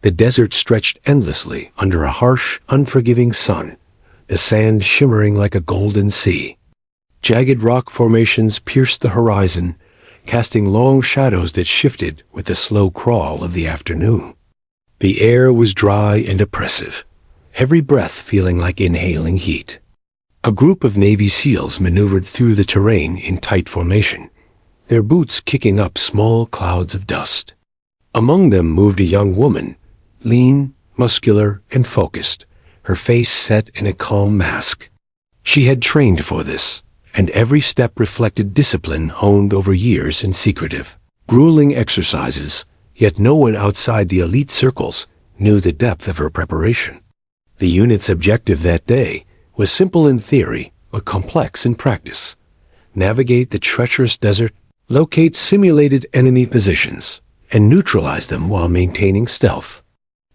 The desert stretched endlessly under a harsh, unforgiving sun, the sand shimmering like a golden sea. Jagged rock formations pierced the horizon, casting long shadows that shifted with the slow crawl of the afternoon. The air was dry and oppressive, every breath feeling like inhaling heat. A group of Navy SEALs maneuvered through the terrain in tight formation, their boots kicking up small clouds of dust. Among them moved a young woman, lean, muscular, and focused, her face set in a calm mask. She had trained for this, and every step reflected discipline honed over years in secretive, grueling exercises, yet no one outside the elite circles knew the depth of her preparation. The unit's objective that day was simple in theory, but complex in practice. Navigate the treacherous desert, locate simulated enemy positions, and neutralize them while maintaining stealth.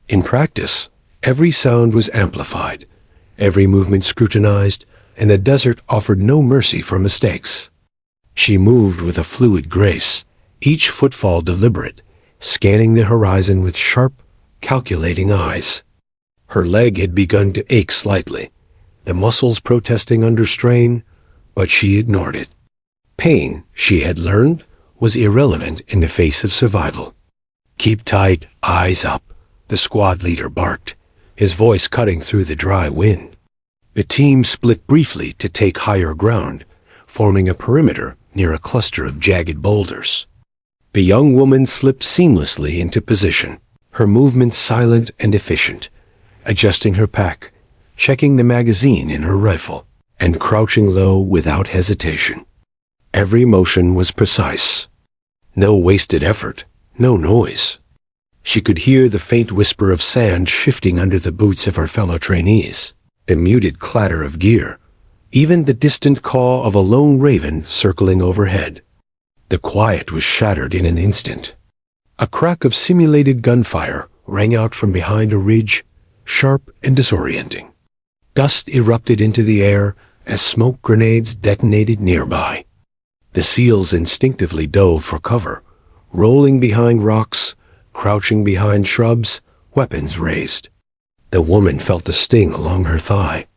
In practice, every sound was amplified, every movement scrutinized, and the desert offered no mercy for mistakes. She moved with a fluid grace, each footfall deliberate, scanning the horizon with sharp, calculating eyes. Her leg had begun to ache slightly, the muscles protesting under strain, but she ignored it. Pain, she had learned, was irrelevant in the face of survival. "Keep tight, eyes up," the squad leader barked, his voice cutting through the dry wind. The team split briefly to take higher ground, forming a perimeter near a cluster of jagged boulders. The young woman slipped seamlessly into position, her movements silent and efficient, adjusting her pack, checking the magazine in her rifle, and crouching low without hesitation. Every motion was precise. No wasted effort, no noise. She could hear the faint whisper of sand shifting under the boots of her fellow trainees, the muted clatter of gear, even the distant caw of a lone raven circling overhead. The quiet was shattered in an instant. A crack of simulated gunfire rang out from behind a ridge, sharp and disorienting. Dust erupted into the air as smoke grenades detonated nearby. The SEALs instinctively dove for cover, rolling behind rocks, crouching behind shrubs, weapons raised. The woman felt a sting along her thigh.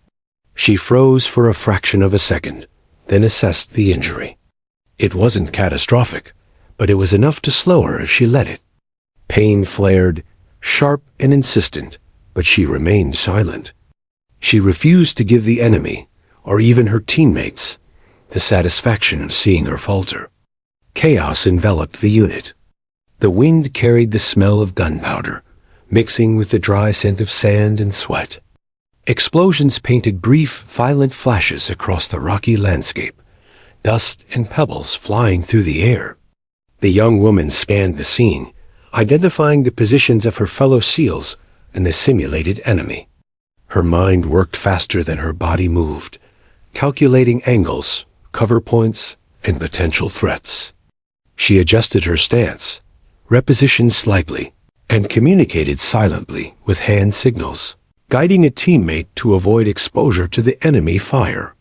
She froze for a fraction of a second, then assessed the injury. It wasn't catastrophic, but it was enough to slow her as she let it. Pain flared, sharp and insistent, but she remained silent. She refused to give the enemy, or even her teammates, the satisfaction of seeing her falter. Chaos enveloped the unit. The wind carried the smell of gunpowder, mixing with the dry scent of sand and sweat. Explosions painted brief, violent flashes across the rocky landscape, dust and pebbles flying through the air. The young woman scanned the scene, identifying the positions of her fellow SEALs and the simulated enemy. Her mind worked faster than her body moved, calculating angles, cover points, and potential threats. She adjusted her stance, repositioned slightly, and communicated silently with hand signals, guiding a teammate to avoid exposure to the enemy fire.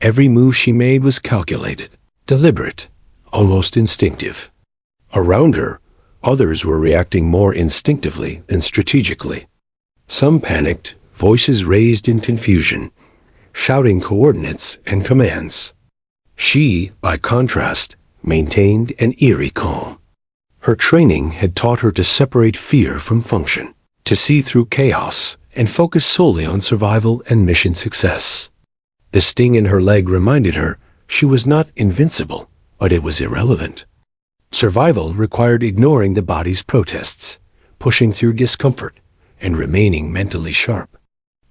Every move she made was calculated, deliberate, almost instinctive. Around her, others were reacting more instinctively than strategically. Some panicked, voices raised in confusion, shouting coordinates and commands. She, by contrast, maintained an eerie calm. Her training had taught her to separate fear from function, to see through chaos and focus solely on survival and mission success. The sting in her leg reminded her she was not invincible, but it was irrelevant. Survival required ignoring the body's protests, pushing through discomfort, and remaining mentally sharp.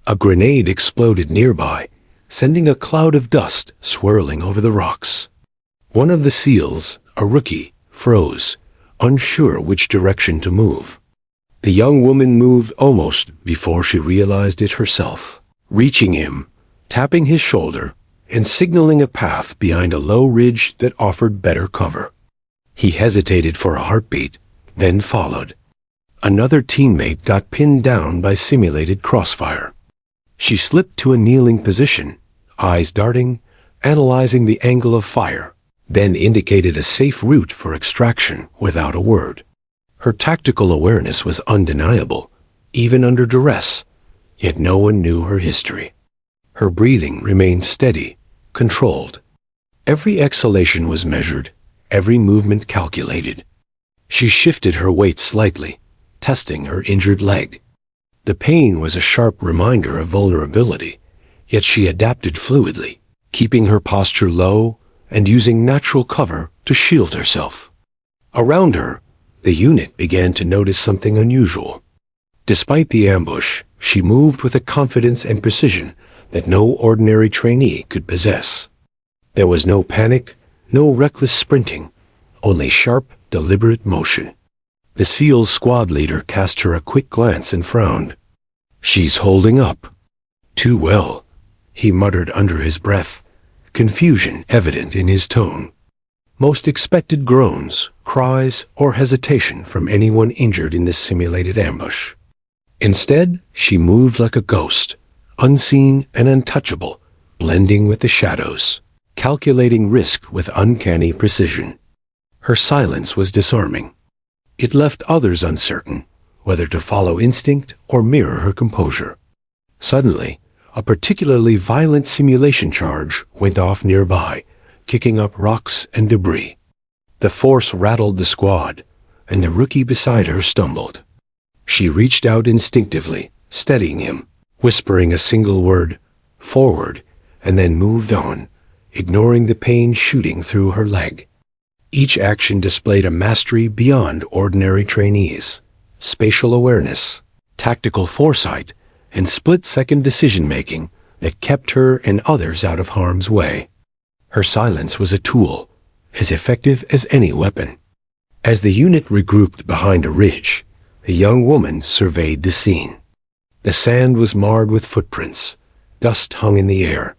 A grenade exploded nearby, sending a cloud of dust swirling over the rocks. One of the SEALs, a rookie, froze, unsure which direction to move. The young woman moved almost before she realized it herself, reaching him, tapping his shoulder, and signaling a path behind a low ridge that offered better cover. He hesitated for a heartbeat, then followed. Another teammate got pinned down by simulated crossfire. She slipped to a kneeling position, eyes darting, analyzing the angle of fire, then indicated a safe route for extraction without a word. Her tactical awareness was undeniable, even under duress, yet no one knew her history. Her breathing remained steady, controlled. Every exhalation was measured, every movement calculated. She shifted her weight slightly, testing her injured leg. The pain was a sharp reminder of vulnerability, yet she adapted fluidly, keeping her posture low and using natural cover to shield herself. Around her, the unit began to notice something unusual. Despite the ambush, she moved with a confidence and precision that no ordinary trainee could possess. There was no panic, no reckless sprinting, only sharp, deliberate motion. The SEAL's squad leader cast her a quick glance and frowned. "She's holding up." "Too well," he muttered under his breath, confusion evident in his tone. Most expected groans, cries, or hesitation from anyone injured in this simulated ambush. Instead, she moved like a ghost, unseen and untouchable, blending with the shadows, calculating risk with uncanny precision. Her silence was disarming. It left others uncertain whether to follow instinct or mirror her composure. Suddenly, a particularly violent simulation charge went off nearby, kicking up rocks and debris. The force rattled the squad, and the rookie beside her stumbled. She reached out instinctively, steadying him, whispering a single word, "Forward," and then moved on, ignoring the pain shooting through her leg. Each action displayed a mastery beyond ordinary trainees, spatial awareness, tactical foresight, and split-second decision-making that kept her and others out of harm's way. Her silence was a tool, as effective as any weapon. As the unit regrouped behind a ridge, the young woman surveyed the scene. The sand was marred with footprints, dust hung in the air,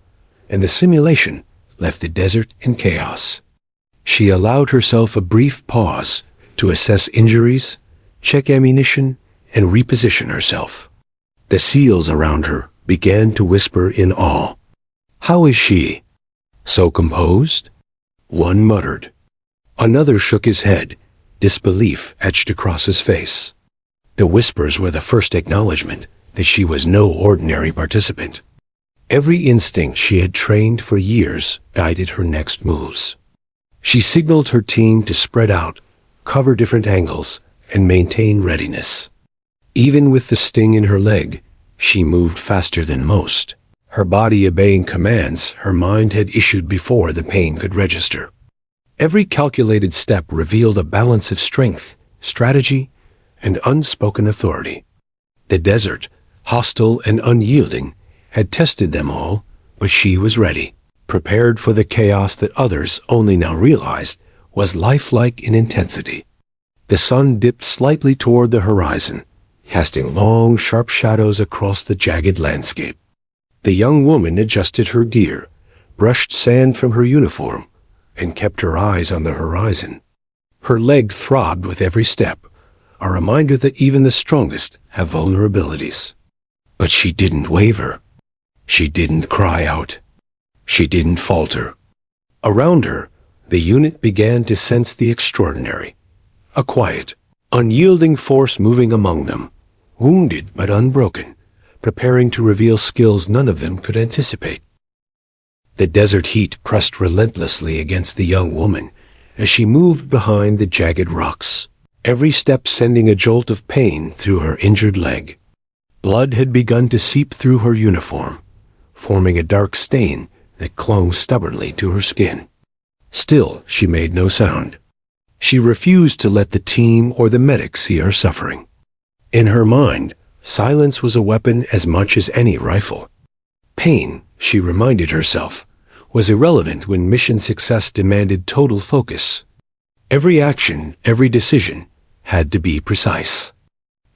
and the simulation left the desert in chaos. She allowed herself a brief pause to assess injuries, check ammunition, and reposition herself. The SEALs around her began to whisper in awe. "How is she? So composed?" One muttered. Another shook his head, disbelief etched across his face. The whispers were the first acknowledgement that she was no ordinary participant. Every instinct she had trained for years guided her next moves. She signaled her team to spread out, cover different angles, and maintain readiness. Even with the sting in her leg, she moved faster than most, her body obeying commands her mind had issued before the pain could register. Every calculated step revealed a balance of strength, strategy, and unspoken authority. The desert, hostile and unyielding, had tested them all, but she was ready, prepared for the chaos that others only now realized was lifelike in intensity. The sun dipped slightly toward the horizon, casting long, sharp shadows across the jagged landscape. The young woman adjusted her gear, brushed sand from her uniform, and kept her eyes on the horizon. Her leg throbbed with every step, a reminder that even the strongest have vulnerabilities. But she didn't waver. She didn't cry out. She didn't falter. Around her, the unit began to sense the extraordinary. A quiet, unyielding force moving among them, wounded but unbroken, preparing to reveal skills none of them could anticipate. The desert heat pressed relentlessly against the young woman as she moved behind the jagged rocks, every step sending a jolt of pain through her injured leg. Blood had begun to seep through her uniform, forming a dark stain that clung stubbornly to her skin. Still, she made no sound. She refused to let the team or the medic see her suffering. In her mind, silence was a weapon as much as any rifle. Pain, she reminded herself, was irrelevant when mission success demanded total focus. Every action, every decision, had to be precise.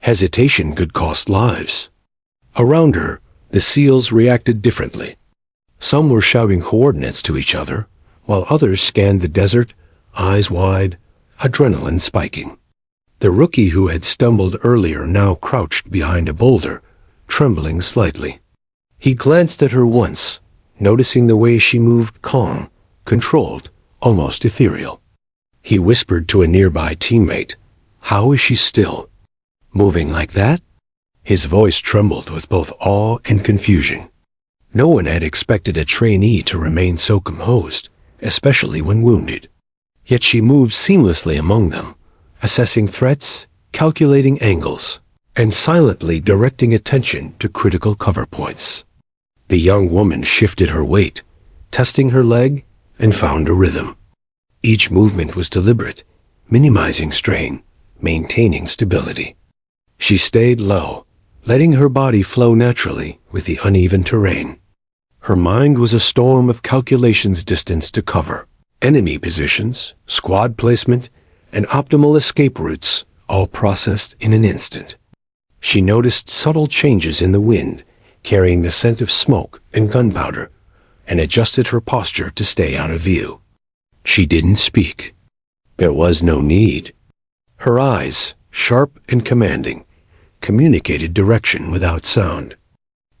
Hesitation could cost lives. Around her, the SEALs reacted differently. Some were shouting coordinates to each other, while others scanned the desert, eyes wide, adrenaline spiking. The rookie who had stumbled earlier now crouched behind a boulder, trembling slightly. He glanced at her once, noticing the way she moved calm, controlled, almost ethereal. He whispered to a nearby teammate, How is she still moving like that? His voice trembled with both awe and confusion. No one had expected a trainee to remain so composed, especially when wounded. Yet she moved seamlessly among them, assessing threats, calculating angles, and silently directing attention to critical cover points. The young woman shifted her weight, testing her leg, and found a rhythm. Each movement was deliberate, minimizing strain, maintaining stability. She stayed low, letting her body flow naturally with the uneven terrain. Her mind was a storm of calculations: distance to cover, enemy positions, squad placement, and optimal escape routes, all processed in an instant. She noticed subtle changes in the wind, carrying the scent of smoke and gunpowder, and adjusted her posture to stay out of view. She didn't speak. There was no need. Her eyes, sharp and commanding, communicated direction without sound.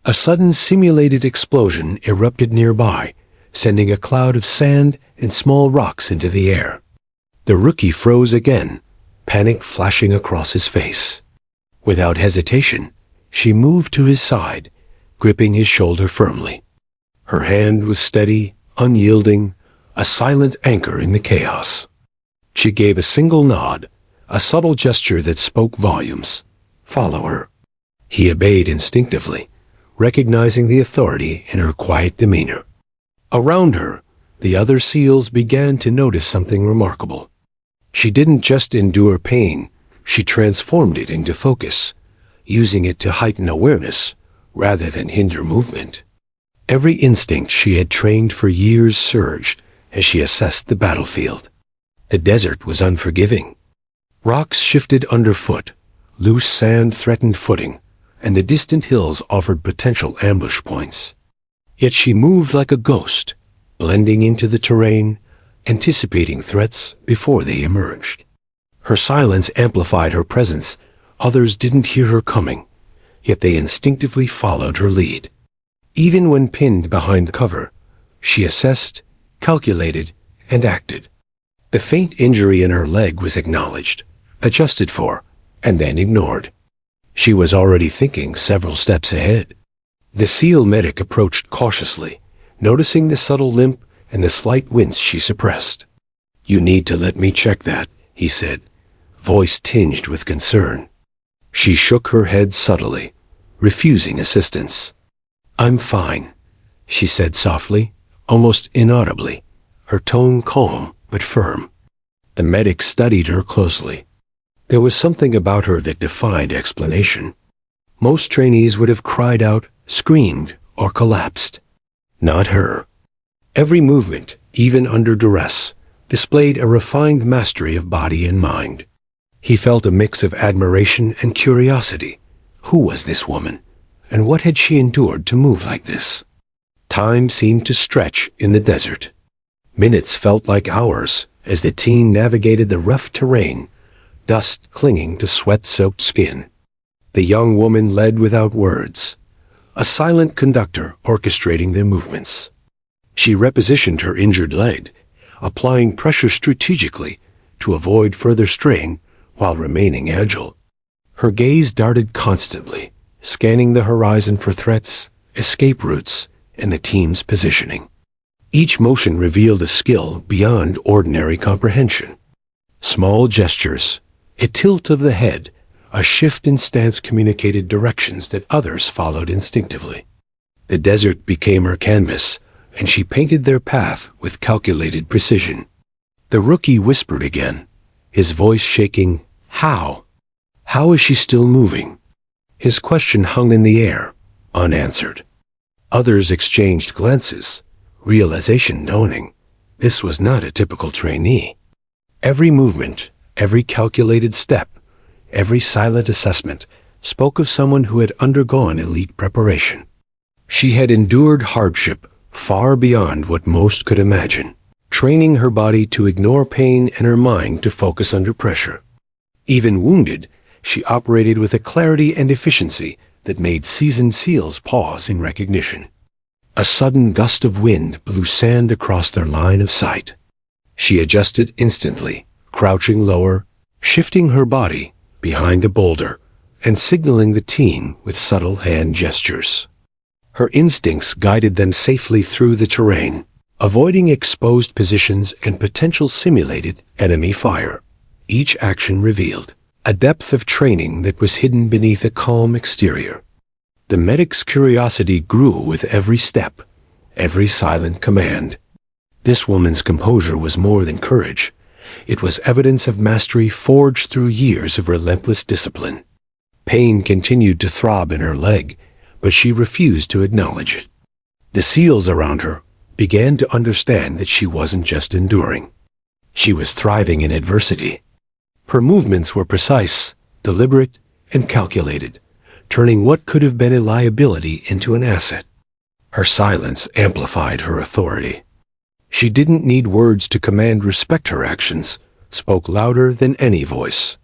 A sudden simulated explosion erupted nearby, sending a cloud of sand and small rocks into the air. The rookie froze again, panic flashing across his face. Without hesitation, she moved to his side, gripping his shoulder firmly. Her hand was steady, unyielding, a silent anchor in the chaos. She gave a single nod, a subtle gesture that spoke volumes. "Follow her." He obeyed instinctively, recognizing the authority in her quiet demeanor. Around her, the other SEALs began to notice something remarkable. She didn't just endure pain, she transformed it into focus, using it to heighten awareness rather than hinder movement. Every instinct she had trained for years surged as she assessed the battlefield. The desert was unforgiving. Rocks shifted underfoot, loose sand threatened footing, and the distant hills offered potential ambush points. Yet she moved like a ghost, blending into the terrain, anticipating threats before they emerged. Her silence amplified her presence. Others didn't hear her coming, yet they instinctively followed her lead. Even when pinned behind cover, she assessed, calculated, and acted. The faint injury in her leg was acknowledged, adjusted for, and then ignored. She was already thinking several steps ahead. The SEAL medic approached cautiously, noticing the subtle limp and the slight wince she suppressed. "You need to let me check that," he said, voice tinged with concern. She shook her head subtly, refusing assistance. "I'm fine," she said softly, almost inaudibly, her tone calm but firm. The medic studied her closely. There was something about her that defied explanation. Most trainees would have cried out, screamed, or collapsed. Not her. Every movement, even under duress, displayed a refined mastery of body and mind. He felt a mix of admiration and curiosity. Who was this woman, and what had she endured to move like this? Time seemed to stretch in the desert. Minutes felt like hours as the teen navigated the rough terrain, dust clinging to sweat-soaked skin. The young woman led without words, a silent conductor orchestrating their movements. She repositioned her injured leg, applying pressure strategically to avoid further strain while remaining agile. Her gaze darted constantly, scanning the horizon for threats, escape routes, and the team's positioning. Each motion revealed a skill beyond ordinary comprehension. Small gestures, a tilt of the head, a shift in stance communicated directions that others followed instinctively. The desert became her canvas, and she painted their path with calculated precision. The rookie whispered again, his voice shaking, "How? How is she still moving?" His question hung in the air, unanswered. Others exchanged glances, realization dawning. This was not a typical trainee. Every movement, every calculated step, every silent assessment spoke of someone who had undergone elite preparation. She had endured hardship far beyond what most could imagine, training her body to ignore pain and her mind to focus under pressure. Even wounded, she operated with a clarity and efficiency that made seasoned SEALs pause in recognition. A sudden gust of wind blew sand across their line of sight. She adjusted instantly, crouching lower, shifting her body behind a boulder and signaling the team with subtle hand gestures. Her instincts guided them safely through the terrain, avoiding exposed positions and potential simulated enemy fire. Each action revealed a depth of training that was hidden beneath a calm exterior. The medic's curiosity grew with every step, every silent command. This woman's composure was more than courage. It was evidence of mastery forged through years of relentless discipline. Pain continued to throb in her leg, but she refused to acknowledge it. The SEALs around her began to understand that she wasn't just enduring. She was thriving in adversity. Her movements were precise, deliberate, and calculated, turning what could have been a liability into an asset. Her silence amplified her authority. She didn't need words to command respect. Her actions spoke louder than any voice.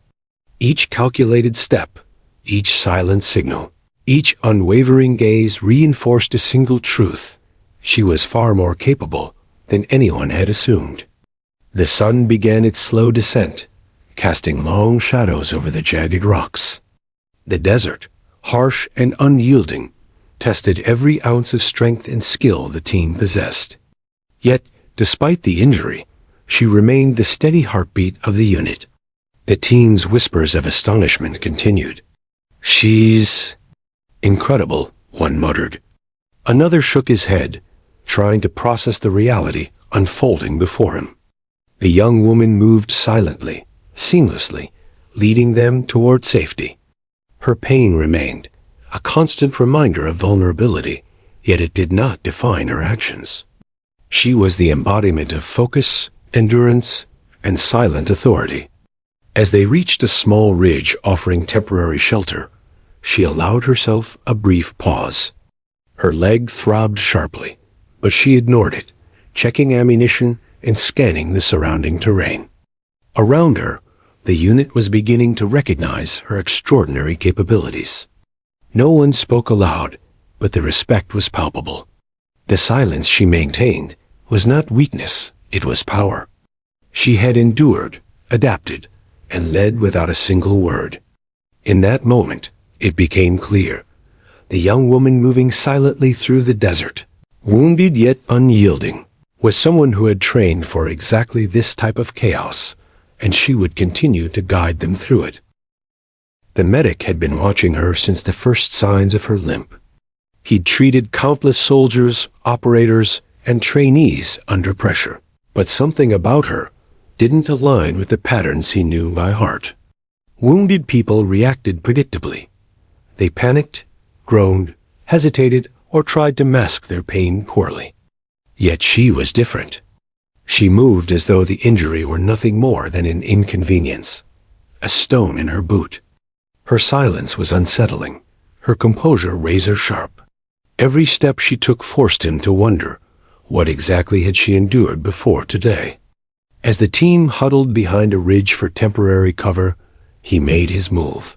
Each calculated step, each silent signal, each unwavering gaze reinforced a single truth. She was far more capable than anyone had assumed. The sun began its slow descent, casting long shadows over the jagged rocks. The desert, harsh and unyielding, tested every ounce of strength and skill the team possessed. Yet, despite the injury, she remained the steady heartbeat of the unit. The team's whispers of astonishment continued. "She's incredible," one muttered. Another shook his head, trying to process the reality unfolding before him. The young woman moved silently, seamlessly, leading them toward safety. Her pain remained, a constant reminder of vulnerability, yet it did not define her actions. She was the embodiment of focus, endurance, and silent authority. As they reached a small ridge offering temporary shelter, she allowed herself a brief pause. Her leg throbbed sharply, but she ignored it, checking ammunition and scanning the surrounding terrain. Around her, the unit was beginning to recognize her extraordinary capabilities. No one spoke aloud, but the respect was palpable. The silence she maintained was not weakness, it was power. She had endured, adapted, and led without a single word. In that moment, it became clear. The young woman moving silently through the desert, wounded yet unyielding, was someone who had trained for exactly this type of chaos, and she would continue to guide them through it. The medic had been watching her since the first signs of her limp. He'd treated countless soldiers, operators, and trainees under pressure, but something about her didn't align with the patterns he knew by heart. Wounded people reacted predictably. They panicked, groaned, hesitated, or tried to mask their pain poorly. Yet she was different. She moved as though the injury were nothing more than an inconvenience, a stone in her boot. Her silence was unsettling, her composure razor-sharp. Every step she took forced him to wonder, what exactly had she endured before today? As the team huddled behind a ridge for temporary cover, he made his move.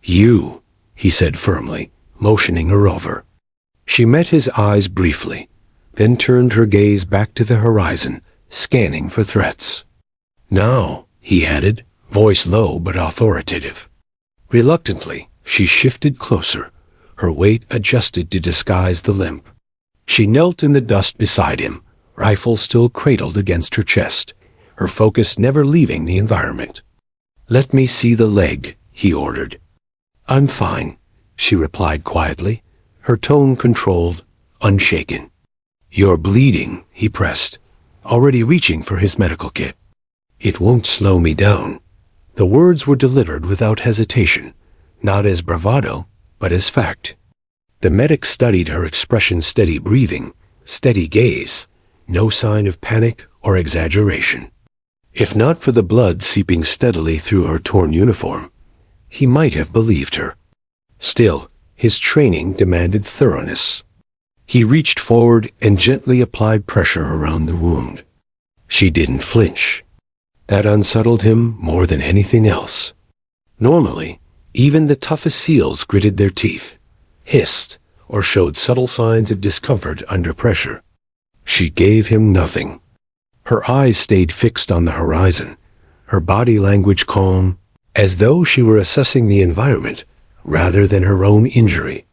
"You," he said firmly, motioning her over. She met his eyes briefly, then turned her gaze back to the horizon, scanning for threats. "Now," he added, voice low but authoritative. Reluctantly, she shifted closer, her weight adjusted to disguise the limp. She knelt in the dust beside him, rifle still cradled against her chest, her focus never leaving the environment. "Let me see the leg," he ordered. "I'm fine," she replied quietly, her tone controlled, unshaken. "You're bleeding," he pressed, already reaching for his medical kit. "It won't slow me down." The words were delivered without hesitation, not as bravado, but as fact. The medic studied her expression, steady breathing, steady gaze, no sign of panic or exaggeration. If not for the blood seeping steadily through her torn uniform, he might have believed her. Still, his training demanded thoroughness. He reached forward and gently applied pressure around the wound. She didn't flinch. That unsettled him more than anything else. Normally, even the toughest SEALs gritted their teeth, hissed, or showed subtle signs of discomfort under pressure. She gave him nothing. Her eyes stayed fixed on the horizon, her body language calm, as though she were assessing the environment rather than her own injury.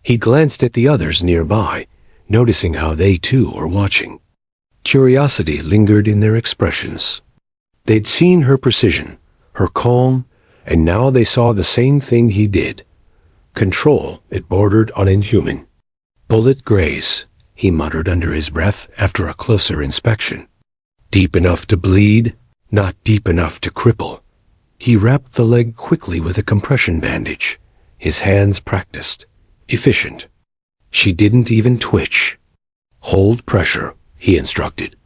He glanced at the others nearby, noticing how they too were watching. Curiosity lingered in their expressions. They'd seen her precision, her calm, and now they saw the same thing he did. Control that bordered on inhuman. Bullet graze, he muttered under his breath after a closer inspection. Deep enough to bleed, not deep enough to cripple. He wrapped the leg quickly with a compression bandage, his hands practiced, efficient. She didn't even twitch. Hold pressure, he instructed.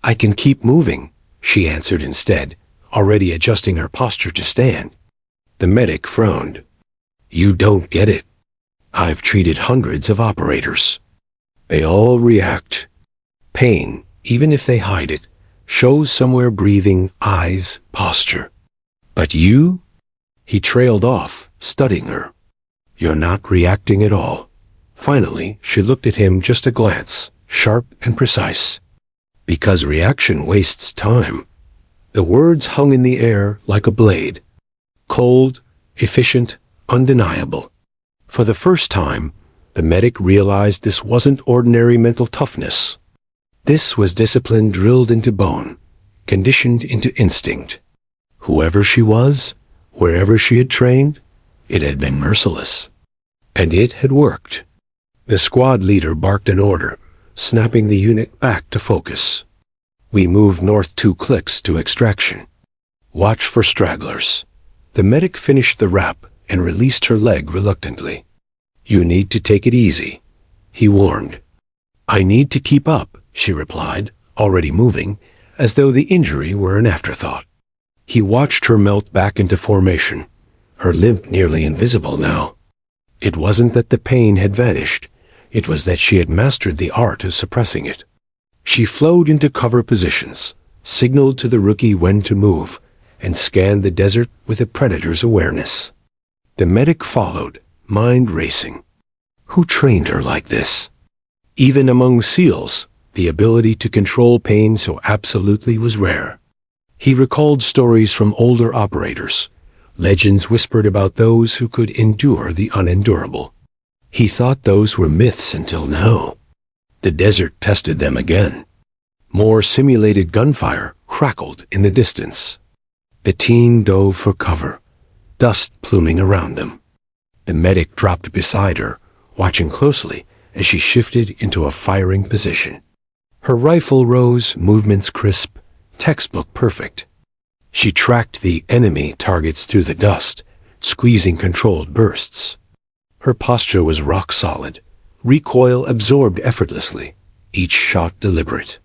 I can keep moving, she answered instead, already adjusting her posture to stand. The medic frowned. You don't get it. I've treated hundreds of operators. They all react. Pain, even if they hide it, shows somewhere breathing, eyes, posture. But you? He trailed off, studying her. You're not reacting at all. Finally, she looked at him just a glance, sharp and precise. Because reaction wastes time. The words hung in the air like a blade. Cold, efficient, undeniable. For the first time, the medic realized this wasn't ordinary mental toughness. This was discipline drilled into bone, conditioned into instinct. Whoever she was, wherever she had trained, it had been merciless. And it had worked. The squad leader barked an order, snapping the unit back to focus. We moved north 2 clicks to extraction. Watch for stragglers. The medic finished the wrap and released her leg reluctantly. You need to take it easy, he warned. I need to keep up, she replied, already moving, as though the injury were an afterthought. He watched her melt back into formation, her limp nearly invisible now. It wasn't that the pain had vanished, it was that she had mastered the art of suppressing it. She flowed into cover positions, signaled to the rookie when to move, and scanned the desert with a predator's awareness. The medic followed, mind racing. Who trained her like this? Even among SEALs, the ability to control pain so absolutely was rare. He recalled stories from older operators, legends whispered about those who could endure the unendurable. He thought those were myths until now. The desert tested them again. More simulated gunfire crackled in the distance. The team dove for cover, dust pluming around them. The medic dropped beside her, watching closely as she shifted into a firing position. Her rifle rose, movements crisp, textbook perfect. She tracked the enemy targets through the dust, squeezing controlled bursts. Her posture was rock solid, recoil absorbed effortlessly, each shot deliberate.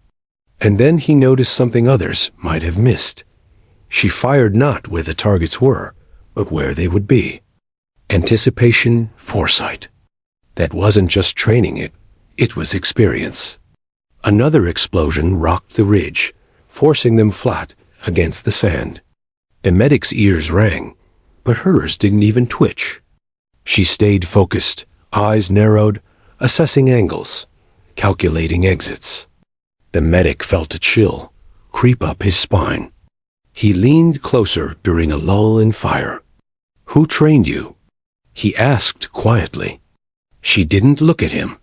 And then he noticed something others might have missed. She fired not where the targets were, but where they would be. Anticipation, foresight. That wasn't just training it was experience. Another explosion rocked the ridge, forcing them flat against the sand. The medic's ears rang, but hers didn't even twitch. She stayed focused, eyes narrowed, assessing angles, calculating exits. The medic felt a chill creep up his spine. He leaned closer during a lull in fire. Who trained you? He asked quietly. She didn't look at him.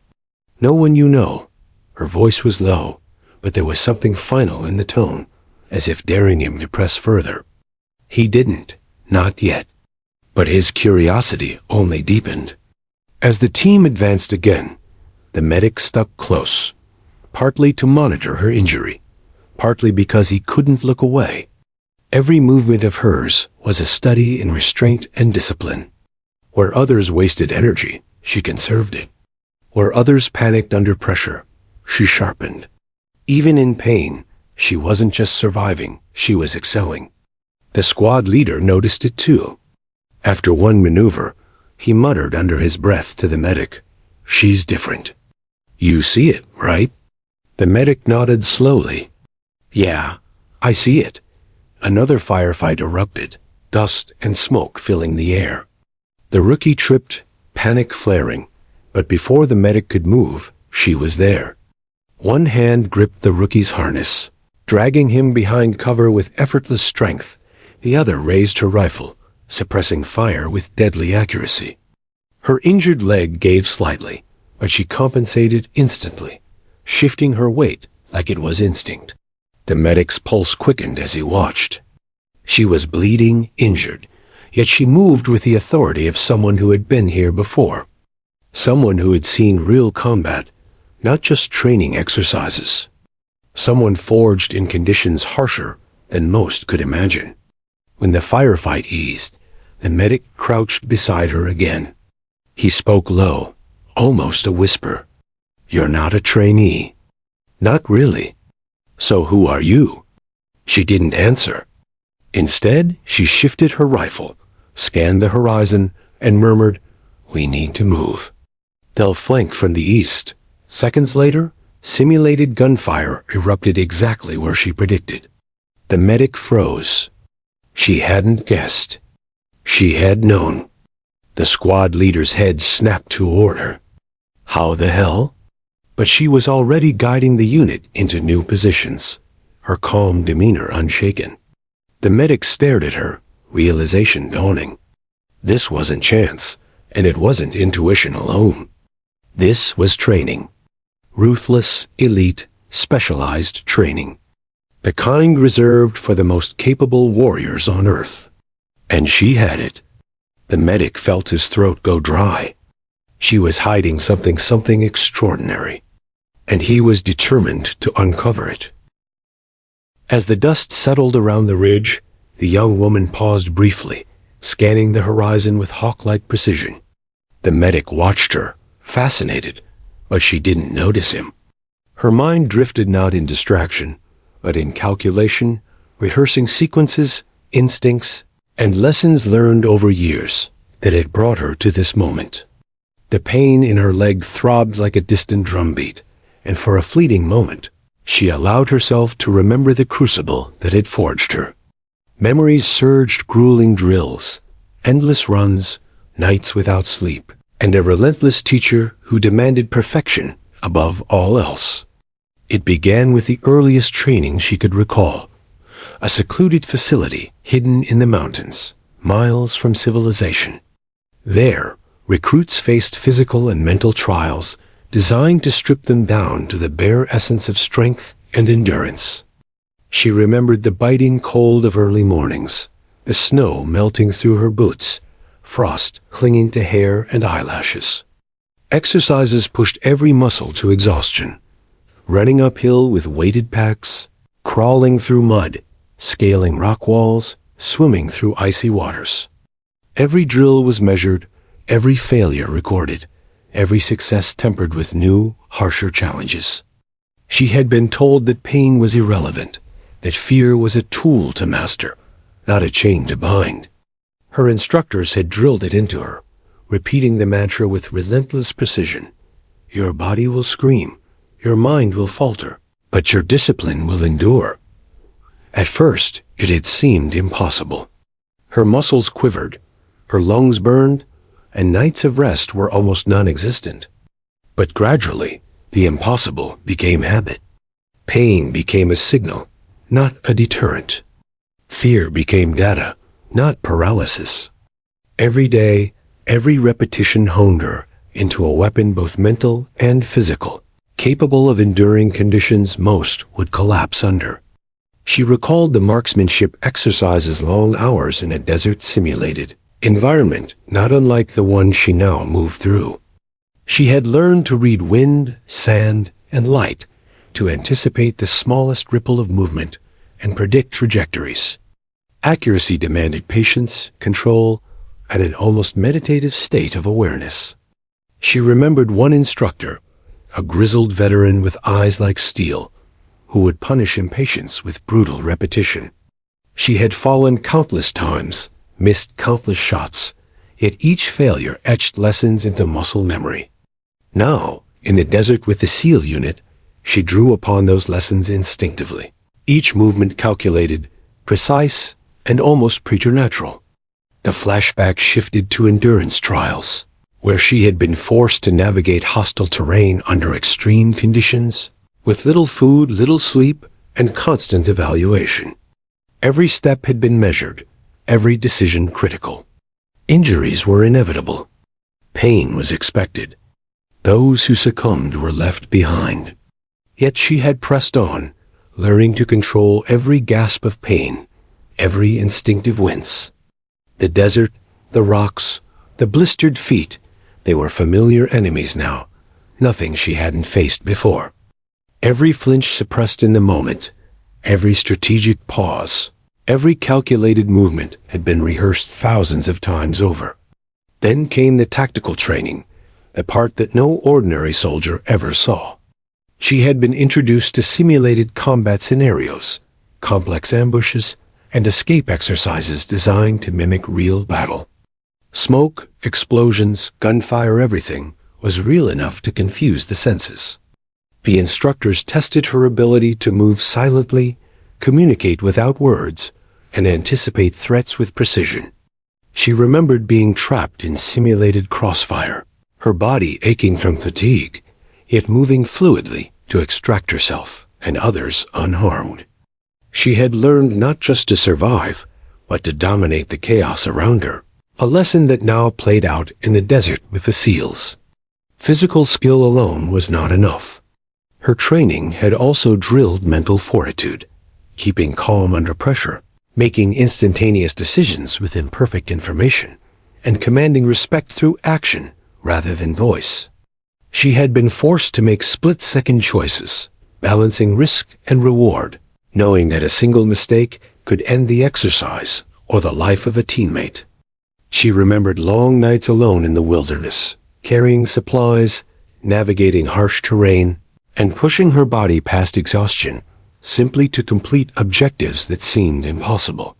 No one you know. Her voice was low, but there was something final in the tone, as if daring him to press further. He didn't, not yet. But his curiosity only deepened. As the team advanced again, the medic stuck close, partly to monitor her injury, partly because he couldn't look away. Every movement of hers was a study in restraint and discipline. Where others wasted energy, she conserved it. Where others panicked under pressure, she sharpened. Even in pain, she wasn't just surviving, she was excelling. The squad leader noticed it too. After one maneuver, he muttered under his breath to the medic, "She's different." "You see it, right?" The medic nodded slowly. "Yeah, I see it." Another firefight erupted, dust and smoke filling the air. The rookie tripped, panic flaring, but before the medic could move, she was there. One hand gripped the rookie's harness, Dragging him behind cover with effortless strength, the other raised her rifle, suppressing fire with deadly accuracy. Her injured leg gave slightly, but she compensated instantly, shifting her weight like it was instinct. The medic's pulse quickened as he watched. She was bleeding, injured, yet she moved with the authority of someone who had been here before. Someone who had seen real combat, not just training exercises. Someone forged in conditions harsher than most could imagine. When the firefight eased, the medic crouched beside her again. He spoke low, almost a whisper. "You're not a trainee." "Not really." "So who are you?" She didn't answer. Instead, she shifted her rifle, scanned the horizon, and murmured, "We need to move. They'll flank from the east." Seconds later, simulated gunfire erupted exactly where she predicted. The medic froze. She hadn't guessed. She had known. The squad leader's head snapped to order. How the hell? But she was already guiding the unit into new positions, her calm demeanor unshaken. The medic stared at her, realization dawning. This wasn't chance, and it wasn't intuition alone. This was training. Ruthless, elite, specialized training. The kind reserved for the most capable warriors on Earth. And she had it. The medic felt his throat go dry. She was hiding something extraordinary. And he was determined to uncover it. As the dust settled around the ridge, the young woman paused briefly, scanning the horizon with hawk-like precision. The medic watched her, fascinated, but she didn't notice him. Her mind drifted not in distraction, but in calculation, rehearsing sequences, instincts, and lessons learned over years that had brought her to this moment. The pain in her leg throbbed like a distant drumbeat, and for a fleeting moment, she allowed herself to remember the crucible that had forged her. Memories surged, grueling drills, endless runs, nights without sleep, and a relentless teacher who demanded perfection above all else. It began with the earliest training she could recall. A secluded facility hidden in the mountains, miles from civilization. There, recruits faced physical and mental trials designed to strip them down to the bare essence of strength and endurance. She remembered the biting cold of early mornings, the snow melting through her boots, frost clinging to hair and eyelashes. Exercises pushed every muscle to exhaustion, running uphill with weighted packs, crawling through mud, scaling rock walls, swimming through icy waters. Every drill was measured, every failure recorded, every success tempered with new, harsher challenges. She had been told that pain was irrelevant, that fear was a tool to master, not a chain to bind. Her instructors had drilled it into her, repeating the mantra with relentless precision. Your body will scream, your mind will falter, but your discipline will endure. At first, it had seemed impossible. Her muscles quivered, her lungs burned, and nights of rest were almost non-existent. But gradually, the impossible became habit. Pain became a signal, not a deterrent. Fear became data, not paralysis. Every day, every repetition honed her into a weapon both mental and physical, capable of enduring conditions most would collapse under. She recalled the marksmanship exercises, long hours in a desert-simulated environment not unlike the one she now moved through. She had learned to read wind, sand, and light, to anticipate the smallest ripple of movement and predict trajectories. Accuracy demanded patience, control, and an almost meditative state of awareness. She remembered one instructor, a grizzled veteran with eyes like steel, who would punish impatience with brutal repetition. She had fallen countless times, missed countless shots, yet each failure etched lessons into muscle memory. Now, in the desert with the SEAL unit, she drew upon those lessons instinctively. Each movement calculated, precise, and almost preternatural. The flashback shifted to endurance trials, where she had been forced to navigate hostile terrain under extreme conditions, with little food, little sleep, and constant evaluation. Every step had been measured, every decision critical. Injuries were inevitable. Pain was expected. Those who succumbed were left behind. Yet she had pressed on, learning to control every gasp of pain, every instinctive wince. The desert, the rocks, the blistered feet, they were familiar enemies now, nothing she hadn't faced before. Every flinch suppressed in the moment, every strategic pause, every calculated movement had been rehearsed thousands of times over. Then came the tactical training, the part that no ordinary soldier ever saw. She had been introduced to simulated combat scenarios, complex ambushes, and escape exercises designed to mimic real battle. Smoke, explosions, gunfire, everything was real enough to confuse the senses. The instructors tested her ability to move silently, communicate without words, and anticipate threats with precision. She remembered being trapped in simulated crossfire, her body aching from fatigue, yet moving fluidly to extract herself and others unharmed. She had learned not just to survive, but to dominate the chaos around her, a lesson that now played out in the desert with the SEALs. Physical skill alone was not enough. Her training had also drilled mental fortitude, keeping calm under pressure, making instantaneous decisions with imperfect information, and commanding respect through action rather than voice. She had been forced to make split-second choices, balancing risk and reward, knowing that a single mistake could end the exercise or the life of a teammate. She remembered long nights alone in the wilderness, carrying supplies, navigating harsh terrain, and pushing her body past exhaustion, simply to complete objectives that seemed impossible.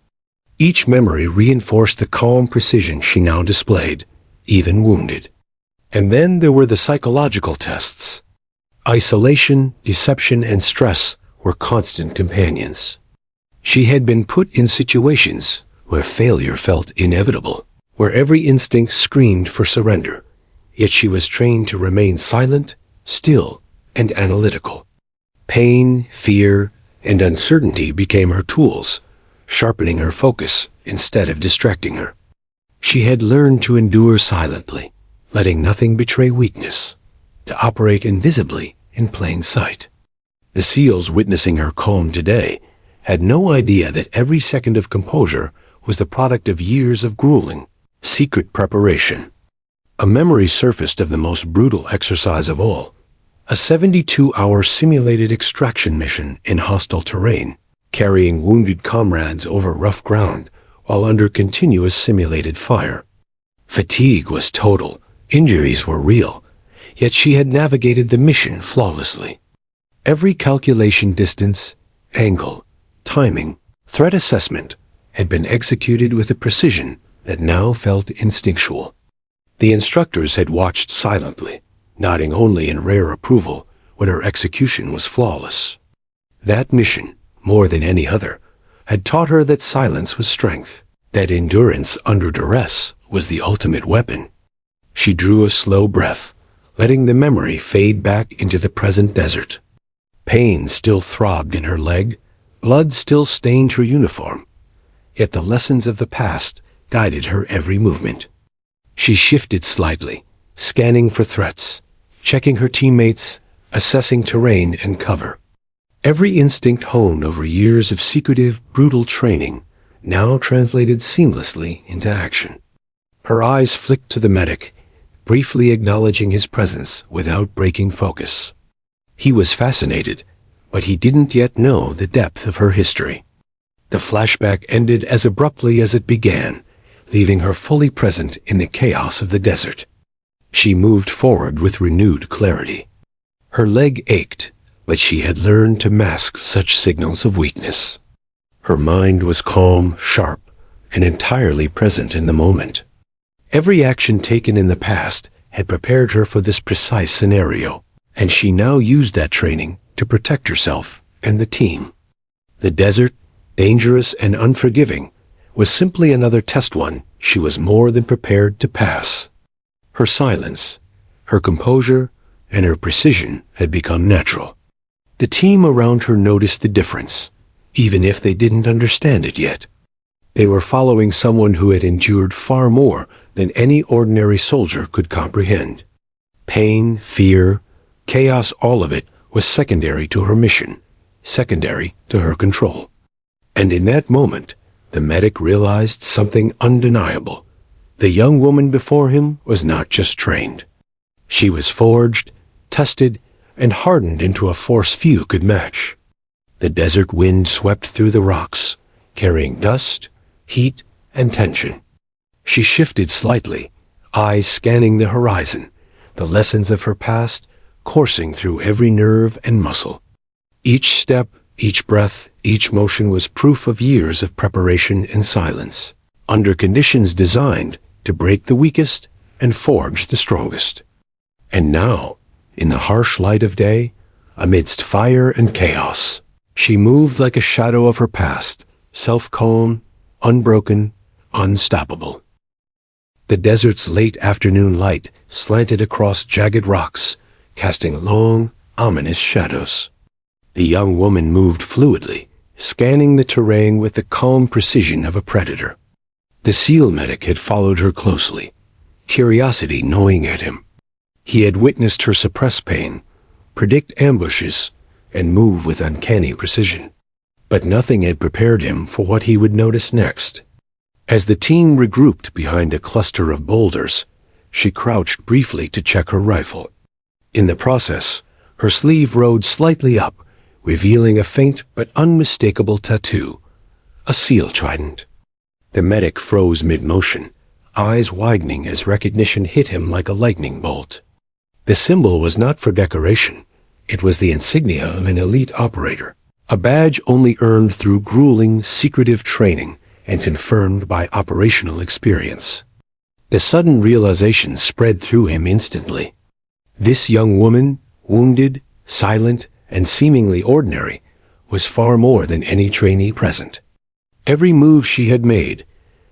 Each memory reinforced the calm precision she now displayed, even wounded. And then there were the psychological tests. Isolation, deception, and stress were constant companions. She had been put in situations where failure felt inevitable, where every instinct screamed for surrender, yet she was trained to remain silent, still, and analytical. Pain, fear, and uncertainty became her tools, sharpening her focus instead of distracting her. She had learned to endure silently, letting nothing betray weakness, to operate invisibly in plain sight. The SEALs witnessing her calm today had no idea that every second of composure was the product of years of grueling, secret preparation. A memory surfaced of the most brutal exercise of all, a 72-hour simulated extraction mission in hostile terrain, carrying wounded comrades over rough ground while under continuous simulated fire. Fatigue was total, injuries were real, yet she had navigated the mission flawlessly. Every calculation, distance, angle, timing, threat assessment had been executed with a precision that now felt instinctual. The instructors had watched silently, nodding only in rare approval when her execution was flawless. That mission, more than any other, had taught her that silence was strength, that endurance under duress was the ultimate weapon. She drew a slow breath, letting the memory fade back into the present desert. Pain still throbbed in her leg, blood still stained her uniform, yet the lessons of the past guided her every movement. She shifted slightly, scanning for threats, checking her teammates, assessing terrain and cover. Every instinct honed over years of secretive, brutal training now translated seamlessly into action. Her eyes flicked to the medic, briefly acknowledging his presence without breaking focus. He was fascinated, but he didn't yet know the depth of her history. The flashback ended as abruptly as it began, leaving her fully present in the chaos of the desert. She moved forward with renewed clarity. Her leg ached, but she had learned to mask such signals of weakness. Her mind was calm, sharp, and entirely present in the moment. Every action taken in the past had prepared her for this precise scenario, and she now used that training to protect herself and the team. The desert, dangerous and unforgiving, was simply another test, one she was more than prepared to pass. Her silence, her composure, and her precision had become natural. The team around her noticed the difference, even if they didn't understand it yet. They were following someone who had endured far more than any ordinary soldier could comprehend. Pain, fear, chaos, all of it was secondary to her mission, secondary to her control. And in that moment, the medic realized something undeniable. The young woman before him was not just trained. She was forged, tested, and hardened into a force few could match. The desert wind swept through the rocks, carrying dust, heat, and tension. She shifted slightly, eyes scanning the horizon, the lessons of her past coursing through every nerve and muscle. Each step, each breath, each motion was proof of years of preparation and silence, under conditions designed to break the weakest and forge the strongest. And now, in the harsh light of day, amidst fire and chaos, she moved like a shadow of her past, self-calm, unbroken, unstoppable. The desert's late afternoon light slanted across jagged rocks, casting long, ominous shadows. The young woman moved fluidly, scanning the terrain with the calm precision of a predator. The SEAL medic had followed her closely, curiosity gnawing at him. He had witnessed her suppress pain, predict ambushes, and move with uncanny precision. But nothing had prepared him for what he would notice next. As the team regrouped behind a cluster of boulders, she crouched briefly to check her rifle. In the process, her sleeve rode slightly up, revealing a faint but unmistakable tattoo, a SEAL trident. The medic froze mid-motion, eyes widening as recognition hit him like a lightning bolt. The symbol was not for decoration. It was the insignia of an elite operator, a badge only earned through grueling, secretive training and confirmed by operational experience. The sudden realization spread through him instantly. This young woman, wounded, silent, and seemingly ordinary, was far more than any trainee present. Every move she had made,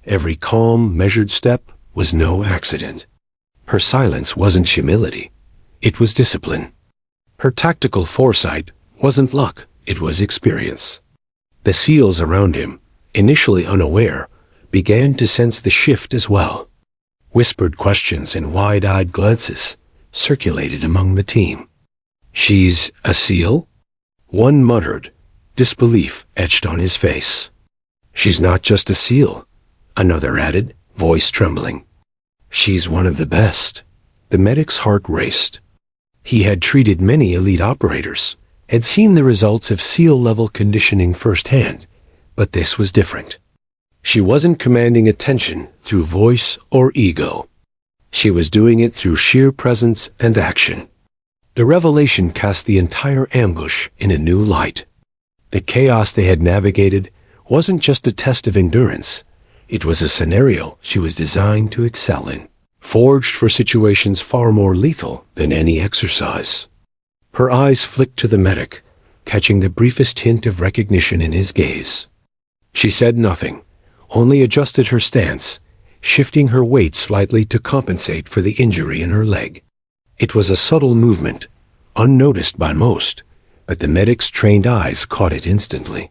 every calm, measured step, was no accident. Her silence wasn't humility. It was discipline. Her tactical foresight wasn't luck. It was experience. The SEALs around him, initially unaware, began to sense the shift as well. Whispered questions and wide-eyed glances circulated among the team. "She's a SEAL?" One muttered, disbelief etched on his face. "She's not just a SEAL," another added, voice trembling. "She's one of the best." The medic's heart raced. He had treated many elite operators, had seen the results of SEAL-level conditioning firsthand, but this was different. She wasn't commanding attention through voice or ego. She was doing it through sheer presence and action. The revelation cast the entire ambush in a new light. The chaos they had navigated wasn't just a test of endurance. It was a scenario she was designed to excel in, forged for situations far more lethal than any exercise. Her eyes flicked to the medic, catching the briefest hint of recognition in his gaze. She said nothing, only adjusted her stance, shifting her weight slightly to compensate for the injury in her leg. It was a subtle movement, unnoticed by most, but the medic's trained eyes caught it instantly.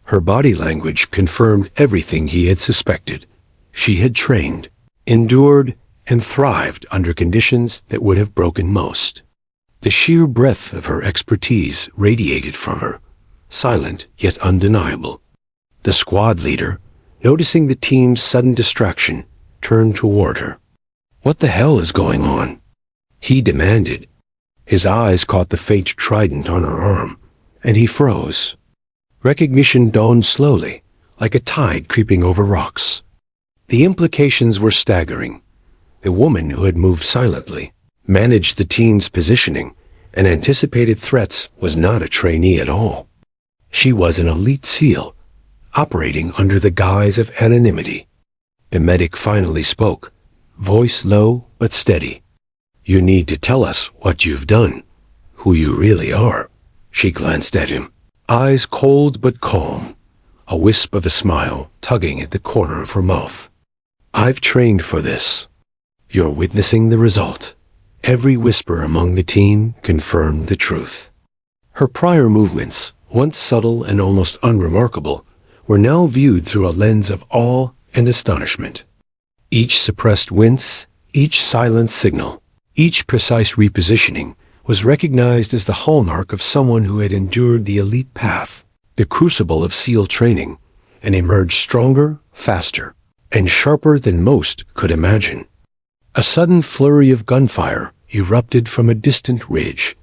Her body language confirmed everything he had suspected. She had trained, endured, and thrived under conditions that would have broken most. The sheer breadth of her expertise radiated from her, silent yet undeniable. The squad leader, noticing the team's sudden distraction, turned toward her. "What the hell is going on?" he demanded. His eyes caught the faint trident on her arm, and he froze. Recognition dawned slowly, like a tide creeping over rocks. The implications were staggering. The woman who had moved silently, managed the team's positioning, and anticipated threats was not a trainee at all. She was an elite SEAL, operating under the guise of anonymity. The medic finally spoke, voice low but steady. "You need to tell us what you've done, who you really are." She glanced at him, eyes cold but calm, a wisp of a smile tugging at the corner of her mouth. "I've trained for this." You're witnessing the result. Every whisper among the team confirmed the truth. Her prior movements, once subtle and almost unremarkable, were now viewed through a lens of awe and astonishment. Each suppressed wince, each silent signal, each precise repositioning was recognized as the hallmark of someone who had endured the elite path, the crucible of SEAL training, and emerged stronger, faster, and sharper than most could imagine. A sudden flurry of gunfire erupted from a distant ridge,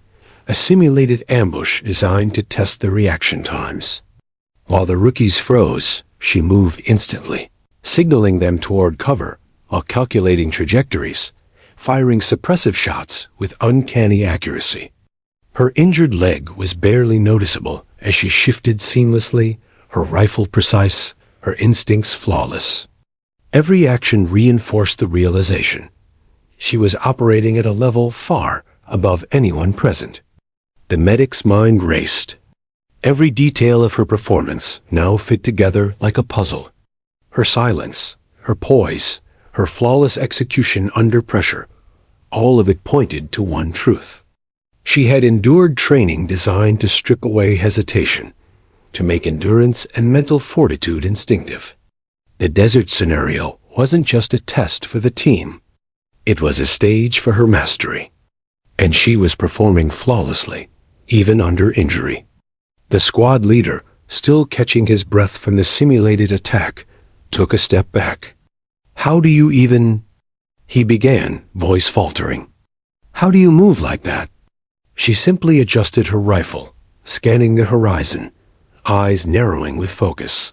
a simulated ambush designed to test the reaction times. While the rookies froze, she moved instantly, signaling them toward cover while calculating trajectories, firing suppressive shots with uncanny accuracy. Her injured leg was barely noticeable as she shifted seamlessly, her rifle precise, her instincts flawless. Every action reinforced the realization. She was operating at a level far above anyone present. The medic's mind raced. Every detail of her performance now fit together like a puzzle. Her silence, her poise, her flawless execution under pressure, all of it pointed to one truth. She had endured training designed to strip away hesitation, to make endurance and mental fortitude instinctive. The desert scenario wasn't just a test for the team. It was a stage for her mastery. And she was performing flawlessly, even under injury. The squad leader, still catching his breath from the simulated attack, took a step back. "How do you even—" he began, voice faltering. "How do you move like that?" She simply adjusted her rifle, scanning the horizon, eyes narrowing with focus.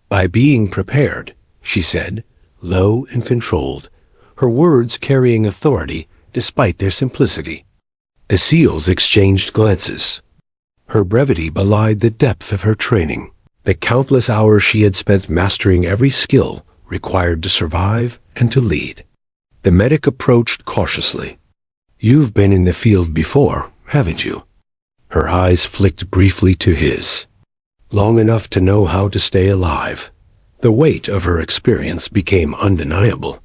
"By being prepared," she said, low and controlled, her words carrying authority despite their simplicity. The SEALs exchanged glances. Her brevity belied the depth of her training, the countless hours she had spent mastering every skill required to survive and to lead. The medic approached cautiously. "You've been in the field before, haven't you?" Her eyes flicked briefly to his. Long enough to know how to stay alive. The weight of her experience became undeniable.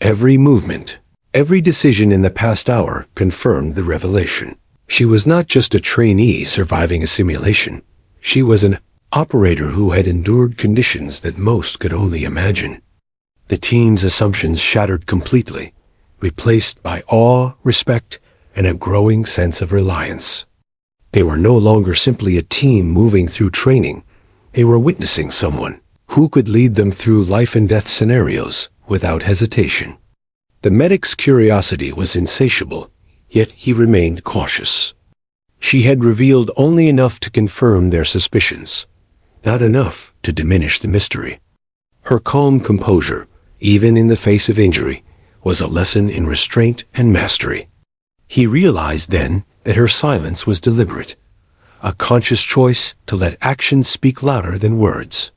Every movement, every decision in the past hour confirmed the revelation. She was not just a trainee surviving a simulation. She was an operator who had endured conditions that most could only imagine. The team's assumptions shattered completely, replaced by awe, respect, and a growing sense of reliance. They were no longer simply a team moving through training. They were witnessing someone who could lead them through life and death scenarios without hesitation. The medic's curiosity was insatiable, yet he remained cautious. She had revealed only enough to confirm their suspicions, not enough to diminish the mystery. Her calm composure, even in the face of injury, was a lesson in restraint and mastery. He realized then that her silence was deliberate, a conscious choice to let actions speak louder than words.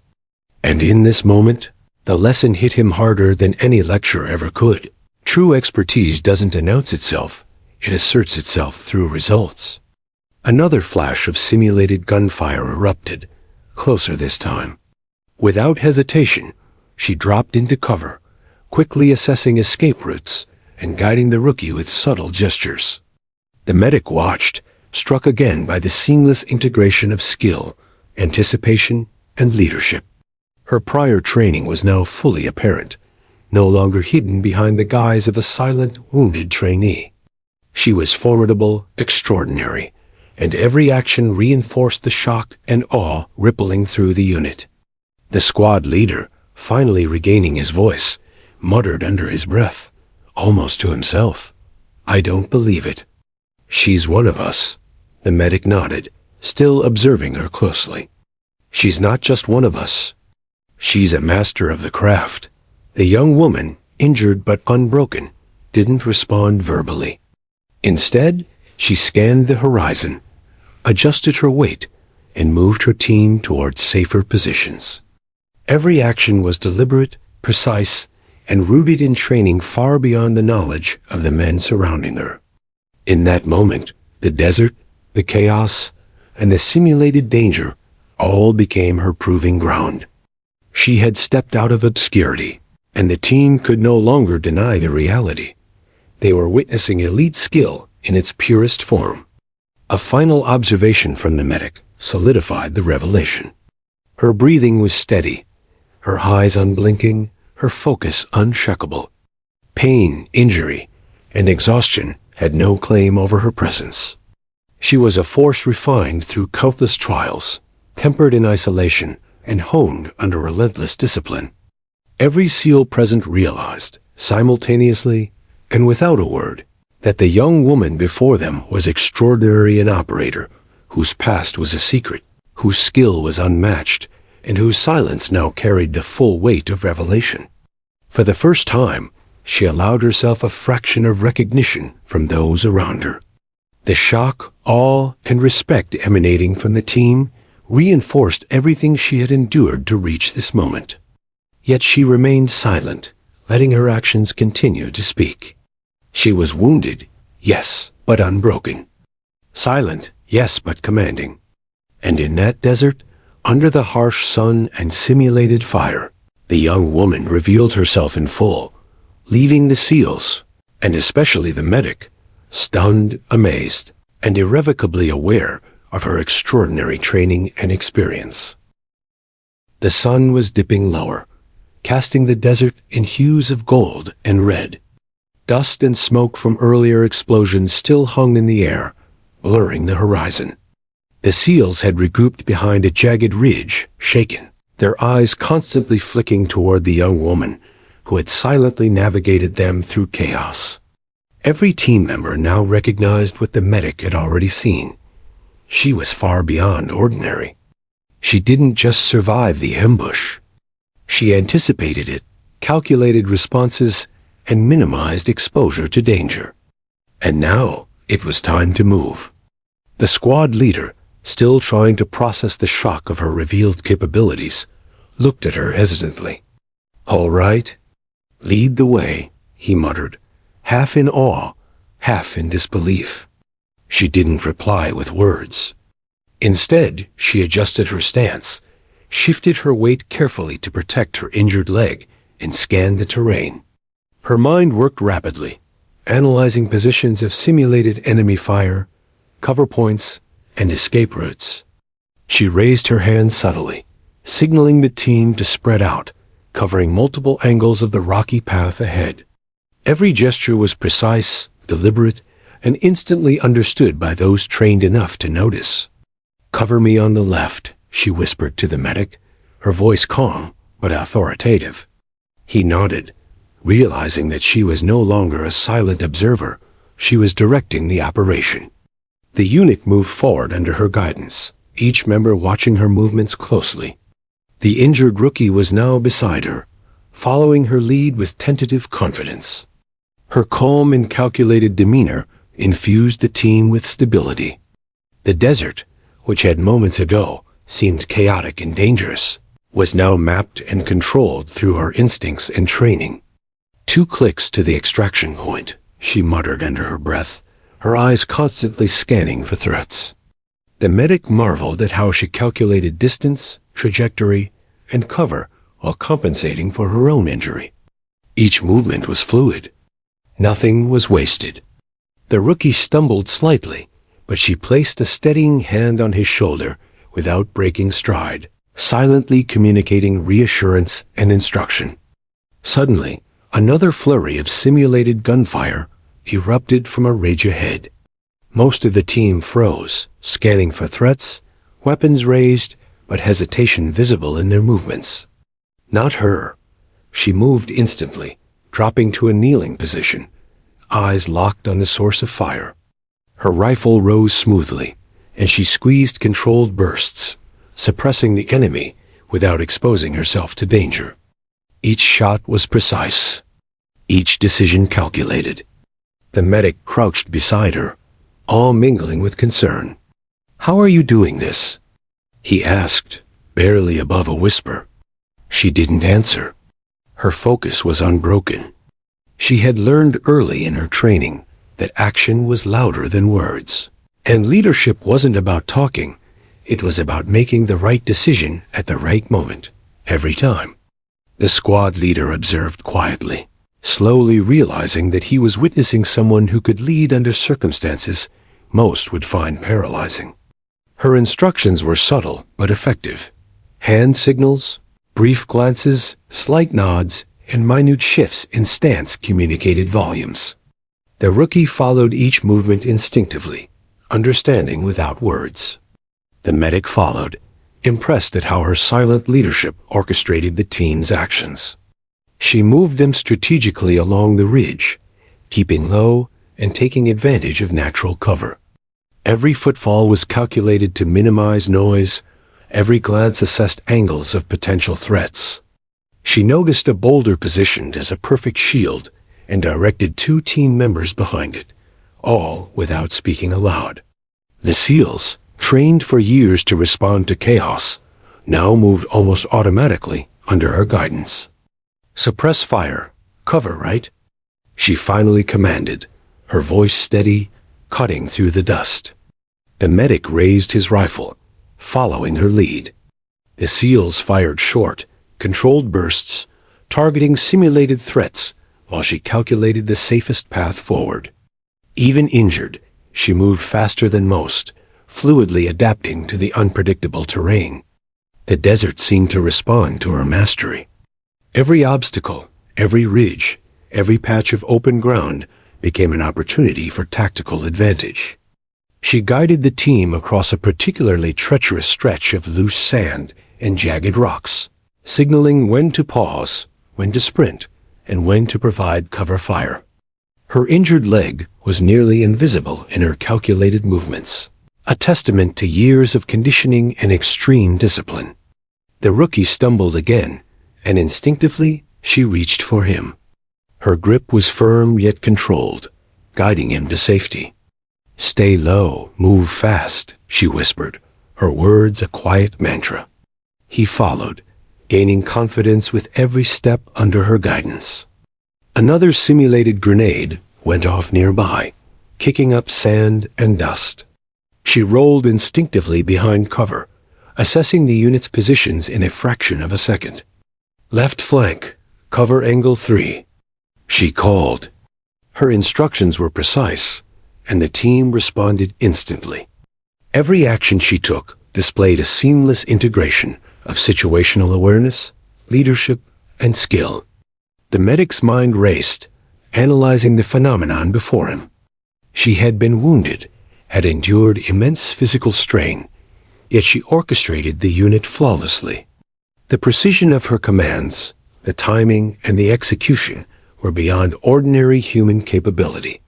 And in this moment, the lesson hit him harder than any lecture ever could. True expertise doesn't announce itself, it asserts itself through results. Another flash of simulated gunfire erupted, closer this time. Without hesitation, she dropped into cover, quickly assessing escape routes and guiding the rookie with subtle gestures. The medic watched, struck again by the seamless integration of skill, anticipation, and leadership. Her prior training was now fully apparent, no longer hidden behind the guise of a silent, wounded trainee. She was formidable, extraordinary, and every action reinforced the shock and awe rippling through the unit. The squad leader, finally regaining his voice, muttered under his breath, almost to himself, "I don't believe it." "She's one of us," the medic nodded, still observing her closely. "She's not just one of us. She's a master of the craft." The young woman, injured but unbroken, didn't respond verbally. Instead, she scanned the horizon, adjusted her weight, and moved her team towards safer positions. Every action was deliberate, precise, and rooted in training far beyond the knowledge of the men surrounding her. In that moment, the desert, the chaos, and the simulated danger all became her proving ground. She had stepped out of obscurity, and the team could no longer deny the reality. They were witnessing elite skill in its purest form. A final observation from the medic solidified the revelation. Her breathing was steady, her eyes unblinking, her focus unshakable. Pain, injury, and exhaustion had no claim over her presence. She was a force refined through countless trials, tempered in isolation, and honed under relentless discipline. Every SEAL present realized, simultaneously and without a word, that the young woman before them was extraordinary an operator, whose past was a secret, whose skill was unmatched, and whose silence now carried the full weight of revelation. For the first time, she allowed herself a fraction of recognition from those around her. The shock, awe, and respect emanating from the team reinforced everything she had endured to reach this moment. Yet she remained silent, letting her actions continue to speak. She was wounded, yes, but unbroken. Silent, yes, but commanding. And in that desert, under the harsh sun and simulated fire, the young woman revealed herself in full, leaving the SEALs, and especially the medic, stunned, amazed, and irrevocably aware of her extraordinary training and experience. The sun was dipping lower, casting the desert in hues of gold and red. Dust and smoke from earlier explosions still hung in the air, blurring the horizon. The SEALs had regrouped behind a jagged ridge, shaken, their eyes constantly flicking toward the young woman who had silently navigated them through chaos. Every team member now recognized what the medic had already seen. She was far beyond ordinary. She didn't just survive the ambush. She anticipated it, calculated responses, and minimized exposure to danger. And now it was time to move. The squad leader, still trying to process the shock of her revealed capabilities, looked at her hesitantly. "All right. Lead the way," he muttered, half in awe, half in disbelief. She didn't reply with words. Instead, she adjusted her stance, shifted her weight carefully to protect her injured leg, and scanned the terrain. Her mind worked rapidly, analyzing positions of simulated enemy fire, cover points, and escape routes. She raised her hand subtly, signaling the team to spread out, covering multiple angles of the rocky path ahead. Every gesture was precise, deliberate, and instantly understood by those trained enough to notice. "Cover me on the left," she whispered to the medic, her voice calm but authoritative. He nodded, realizing that she was no longer a silent observer. She was directing the operation. The eunuch moved forward under her guidance, each member watching her movements closely. The injured rookie was now beside her, following her lead with tentative confidence. Her calm and calculated demeanor infused the team with stability. The desert, which had moments ago seemed chaotic and dangerous, was now mapped and controlled through her instincts and training. "2 clicks to the extraction point," she muttered under her breath, her eyes constantly scanning for threats. The medic marveled at how she calculated distance, trajectory, and cover while compensating for her own injury. Each movement was fluid. Nothing was wasted. The rookie stumbled slightly, but she placed a steadying hand on his shoulder without breaking stride, silently communicating reassurance and instruction. Suddenly, another flurry of simulated gunfire erupted from a ridge ahead. Most of the team froze, scanning for threats, weapons raised, but hesitation visible in their movements. Not her. She moved instantly, dropping to a kneeling position, eyes locked on the source of fire. Her rifle rose smoothly, and she squeezed controlled bursts, suppressing the enemy without exposing herself to danger. Each shot was precise, each decision calculated. The medic crouched beside her, all mingling with concern. "How are you doing this?" he asked, barely above a whisper. She didn't answer. Her focus was unbroken. She had learned early in her training that action was louder than words. And leadership wasn't about talking. It was about making the right decision at the right moment, every time. The squad leader observed quietly, slowly realizing that he was witnessing someone who could lead under circumstances most would find paralyzing. Her instructions were subtle but effective. Hand signals, brief glances, slight nods, and minute shifts in stance communicated volumes. The rookie followed each movement instinctively, understanding without words. The medic followed, impressed at how her silent leadership orchestrated the team's actions. She moved them strategically along the ridge, keeping low and taking advantage of natural cover. Every footfall was calculated to minimize noise. Every glance assessed angles of potential threats. She noticed a boulder positioned as a perfect shield and directed 2 team members behind it, all without speaking aloud. The SEALs, trained for years to respond to chaos, now moved almost automatically under her guidance. "Suppress fire. Cover, right?" she finally commanded, her voice steady, cutting through the dust. The medic raised his rifle, following her lead. The SEALs fired short, controlled bursts, targeting simulated threats while she calculated the safest path forward. Even injured, she moved faster than most, fluidly adapting to the unpredictable terrain. The desert seemed to respond to her mastery. Every obstacle, every ridge, every patch of open ground became an opportunity for tactical advantage. She guided the team across a particularly treacherous stretch of loose sand and jagged rocks, signaling when to pause, when to sprint, and when to provide cover fire. Her injured leg was nearly invisible in her calculated movements, a testament to years of conditioning and extreme discipline. The rookie stumbled again, and instinctively she reached for him. Her grip was firm yet controlled, guiding him to safety. "Stay low, move fast," she whispered, her words a quiet mantra. He followed, gaining confidence with every step under her guidance. Another simulated grenade went off nearby, kicking up sand and dust. She rolled instinctively behind cover, assessing the unit's positions in a fraction of a second. "Left flank, cover angle 3. She called. Her instructions were precise, and the team responded instantly. Every action she took displayed a seamless integration of situational awareness, leadership, and skill. The medic's mind raced, analyzing the phenomenon before him. She had been wounded, had endured immense physical strain, yet she orchestrated the unit flawlessly. The precision of her commands, the timing, and the execution were beyond ordinary human capability.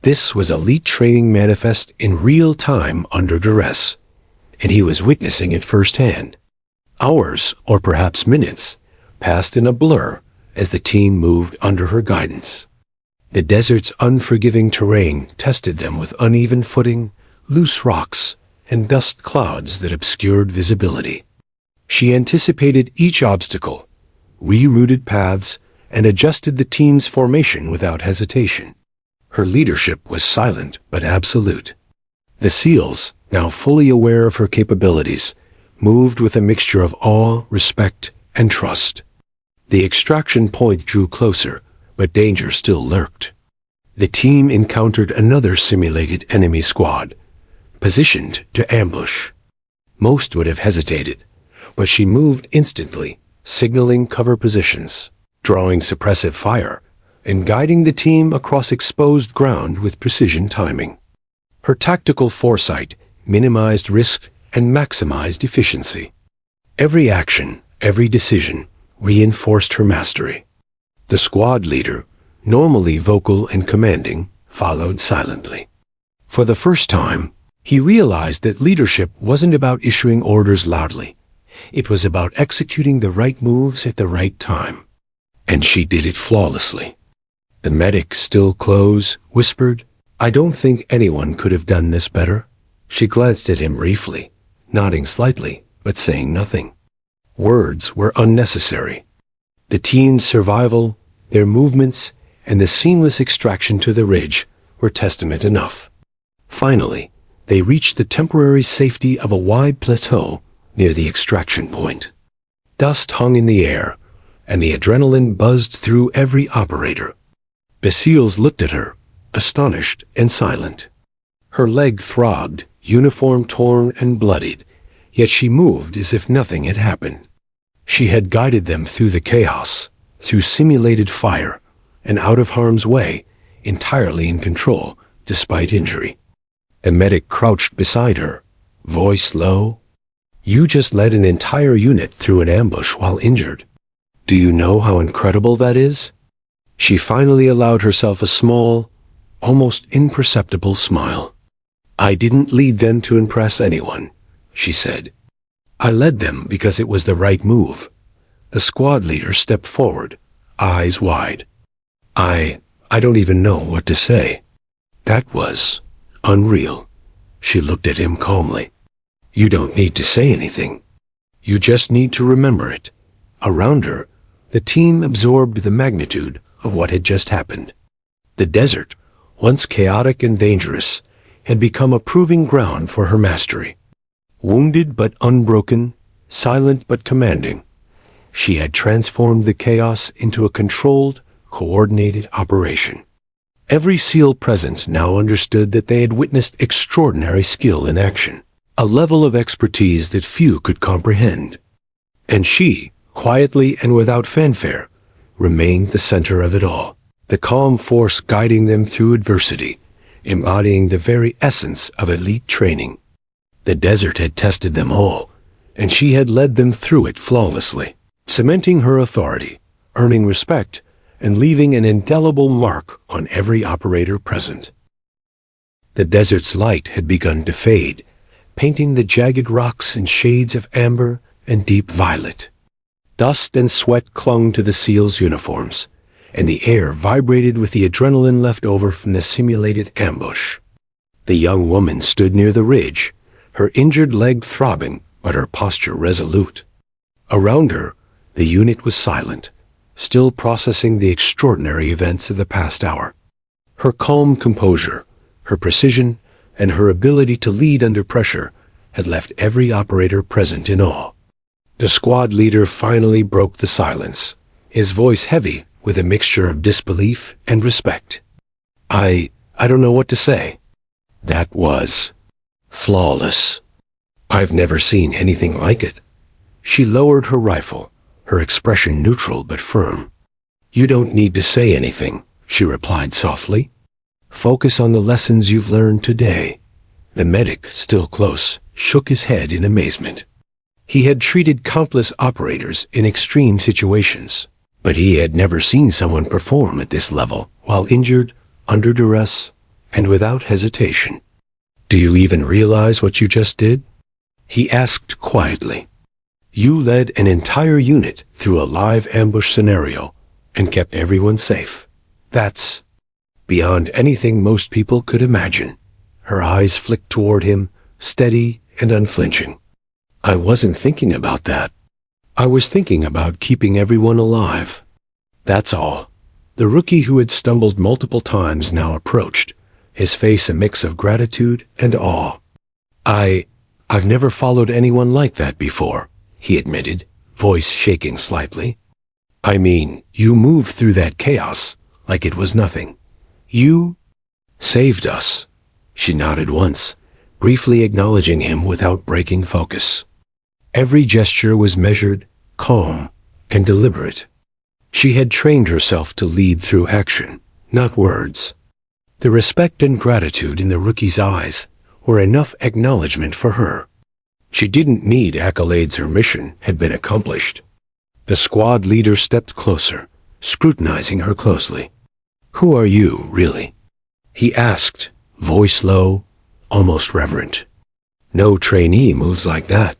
This was elite training manifest in real time under duress, and he was witnessing it firsthand. Hours, or perhaps minutes, passed in a blur as the team moved under her guidance. The desert's unforgiving terrain tested them with uneven footing, loose rocks, and dust clouds that obscured visibility. She anticipated each obstacle, rerouted paths, and adjusted the team's formation without hesitation. Her leadership was silent but absolute. The SEALs, now fully aware of her capabilities, moved with a mixture of awe, respect, and trust. The extraction point drew closer, but danger still lurked. The team encountered another simulated enemy squad, positioned to ambush. Most would have hesitated, but she moved instantly, signaling cover positions, drawing suppressive fire, and guiding the team across exposed ground with precision timing. Her tactical foresight minimized risk and maximized efficiency. Every action, every decision, reinforced her mastery. The squad leader, normally vocal and commanding, followed silently. For the first time, he realized that leadership wasn't about issuing orders loudly. It was about executing the right moves at the right time. And she did it flawlessly. The medic, still close, whispered, "I don't think anyone could have done this better." She glanced at him briefly, nodding slightly, but saying nothing. Words were unnecessary. The team's survival, their movements, and the seamless extraction to the ridge were testament enough. Finally, they reached the temporary safety of a wide plateau near the extraction point. Dust hung in the air, and the adrenaline buzzed through every operator. The SEALs looked at her, astonished and silent. Her leg throbbed, uniform torn and bloodied, yet she moved as if nothing had happened. She had guided them through the chaos, through simulated fire, and out of harm's way, entirely in control, despite injury. A medic crouched beside her, voice low. "You just led an entire unit through an ambush while injured. Do you know how incredible that is?" She finally allowed herself a small, almost imperceptible smile. "I didn't lead them to impress anyone," she said. "I led them because it was the right move." The squad leader stepped forward, eyes wide. I don't even know what to say." "That was unreal." She looked at him calmly. "You don't need to say anything. You just need to remember it." Around her, the team absorbed the magnitude of what had just happened. The desert, once chaotic and dangerous, had become a proving ground for her mastery. Wounded but unbroken, silent but commanding, she had transformed the chaos into a controlled, coordinated operation. Every SEAL present now understood that they had witnessed extraordinary skill in action, a level of expertise that few could comprehend. And she, quietly and without fanfare, remained the center of it all, the calm force guiding them through adversity, embodying the very essence of elite training. The desert had tested them all, and she had led them through it flawlessly, cementing her authority, earning respect, and leaving an indelible mark on every operator present. The desert's light had begun to fade, painting the jagged rocks in shades of amber and deep violet. Dust and sweat clung to the SEALs' uniforms, and the air vibrated with the adrenaline left over from the simulated ambush. The young woman stood near the ridge, her injured leg throbbing, but her posture resolute. Around her, the unit was silent, still processing the extraordinary events of the past hour. Her calm composure, her precision, and her ability to lead under pressure had left every operator present in awe. The squad leader finally broke the silence, his voice heavy with a mixture of disbelief and respect. I don't know what to say. That was flawless. I've never seen anything like it." She lowered her rifle, her expression neutral but firm. "You don't need to say anything," she replied softly. "Focus on the lessons you've learned today." The medic, still close, shook his head in amazement. He had treated countless operators in extreme situations, but he had never seen someone perform at this level while injured, under duress, and without hesitation. "Do you even realize what you just did?" he asked quietly. "You led an entire unit through a live ambush scenario and kept everyone safe. That's beyond anything most people could imagine." Her eyes flicked toward him, steady and unflinching. "I wasn't thinking about that. I was thinking about keeping everyone alive. That's all." The rookie who had stumbled multiple times now approached, his face a mix of gratitude and awe. I've never followed anyone like that before," he admitted, voice shaking slightly. "I mean, you moved through that chaos like it was nothing. You saved us." She nodded once, briefly acknowledging him without breaking focus. Every gesture was measured, calm, and deliberate. She had trained herself to lead through action, not words. The respect and gratitude in the rookie's eyes were enough acknowledgement for her. She didn't need accolades. Her mission had been accomplished. The squad leader stepped closer, scrutinizing her closely. "Who are you, really?" he asked, voice low, almost reverent. No trainee moves like that.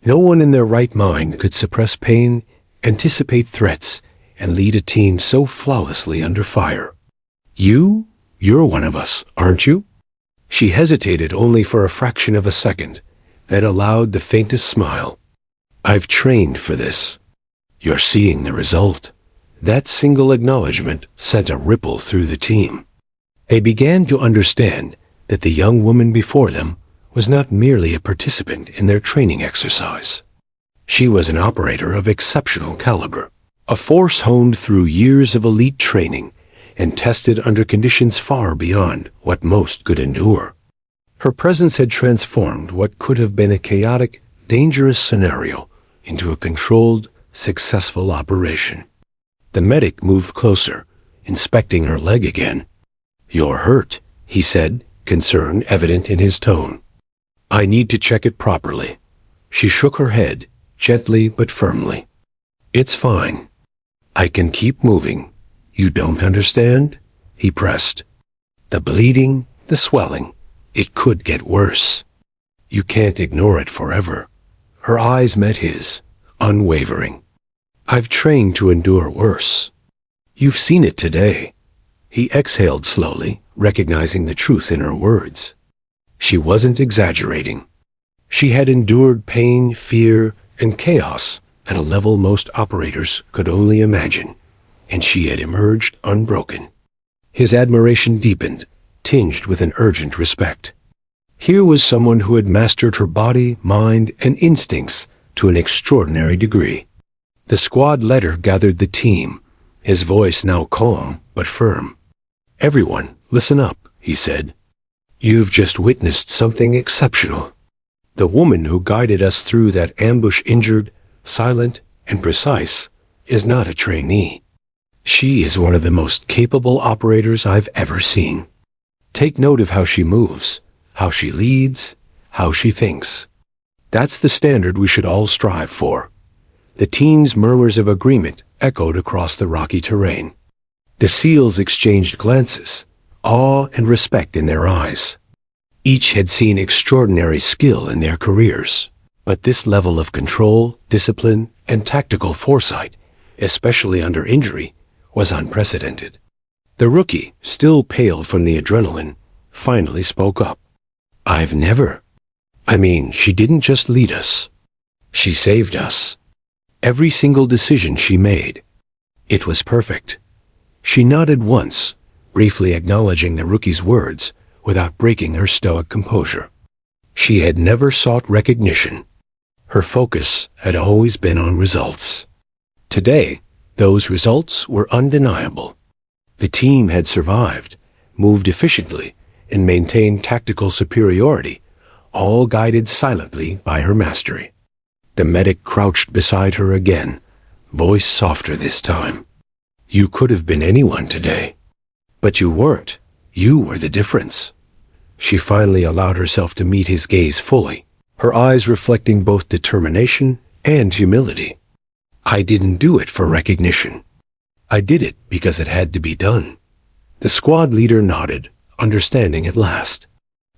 No one in their right mind could suppress pain, anticipate threats, and lead a team so flawlessly under fire. You're one of us, aren't you?" She hesitated only for a fraction of a second, then allowed the faintest smile. "I've trained for this." "You're seeing the result." That single acknowledgement sent a ripple through the team. They began to understand that the young woman before them was not merely a participant in their training exercise. She was an operator of exceptional caliber, a force honed through years of elite training and tested under conditions far beyond what most could endure. Her presence had transformed what could have been a chaotic, dangerous scenario into a controlled, successful operation. The medic moved closer, inspecting her leg again. "You're hurt," he said, concern evident in his tone. "I need to check it properly." She shook her head, gently but firmly. "It's fine. I can keep moving. You don't understand?" he pressed. "The bleeding, the swelling, it could get worse. You can't ignore it forever." Her eyes met his, unwavering. "I've trained to endure worse. You've seen it today." He exhaled slowly, recognizing the truth in her words. She wasn't exaggerating. She had endured pain, fear, and chaos at a level most operators could only imagine, and she had emerged unbroken. His admiration deepened, tinged with an urgent respect. Here was someone who had mastered her body, mind, and instincts to an extraordinary degree. The squad leader gathered the team, his voice now calm but firm. "Everyone, listen up," he said. "You've just witnessed something exceptional. The woman who guided us through that ambush, injured, silent, and precise, is not a trainee. She is one of the most capable operators I've ever seen. Take note of how she moves, how she leads, how she thinks. That's the standard we should all strive for." The team's murmurs of agreement echoed across the rocky terrain. The SEALs exchanged glances, awe and respect in their eyes. Each had seen extraordinary skill in their careers, but this level of control, discipline, and tactical foresight, especially under injury, was unprecedented. The rookie, still pale from the adrenaline, finally spoke up. She didn't just lead us. She saved us. Every single decision she made. It was perfect." She nodded once, briefly acknowledging the rookie's words without breaking her stoic composure. She had never sought recognition. Her focus had always been on results. Today, those results were undeniable. The team had survived, moved efficiently, and maintained tactical superiority, all guided silently by her mastery. The medic crouched beside her again, voice softer this time. "You could have been anyone today. But you weren't. You were the difference." She finally allowed herself to meet his gaze fully, her eyes reflecting both determination and humility. "I didn't do it for recognition. I did it because it had to be done." The squad leader nodded, understanding at last.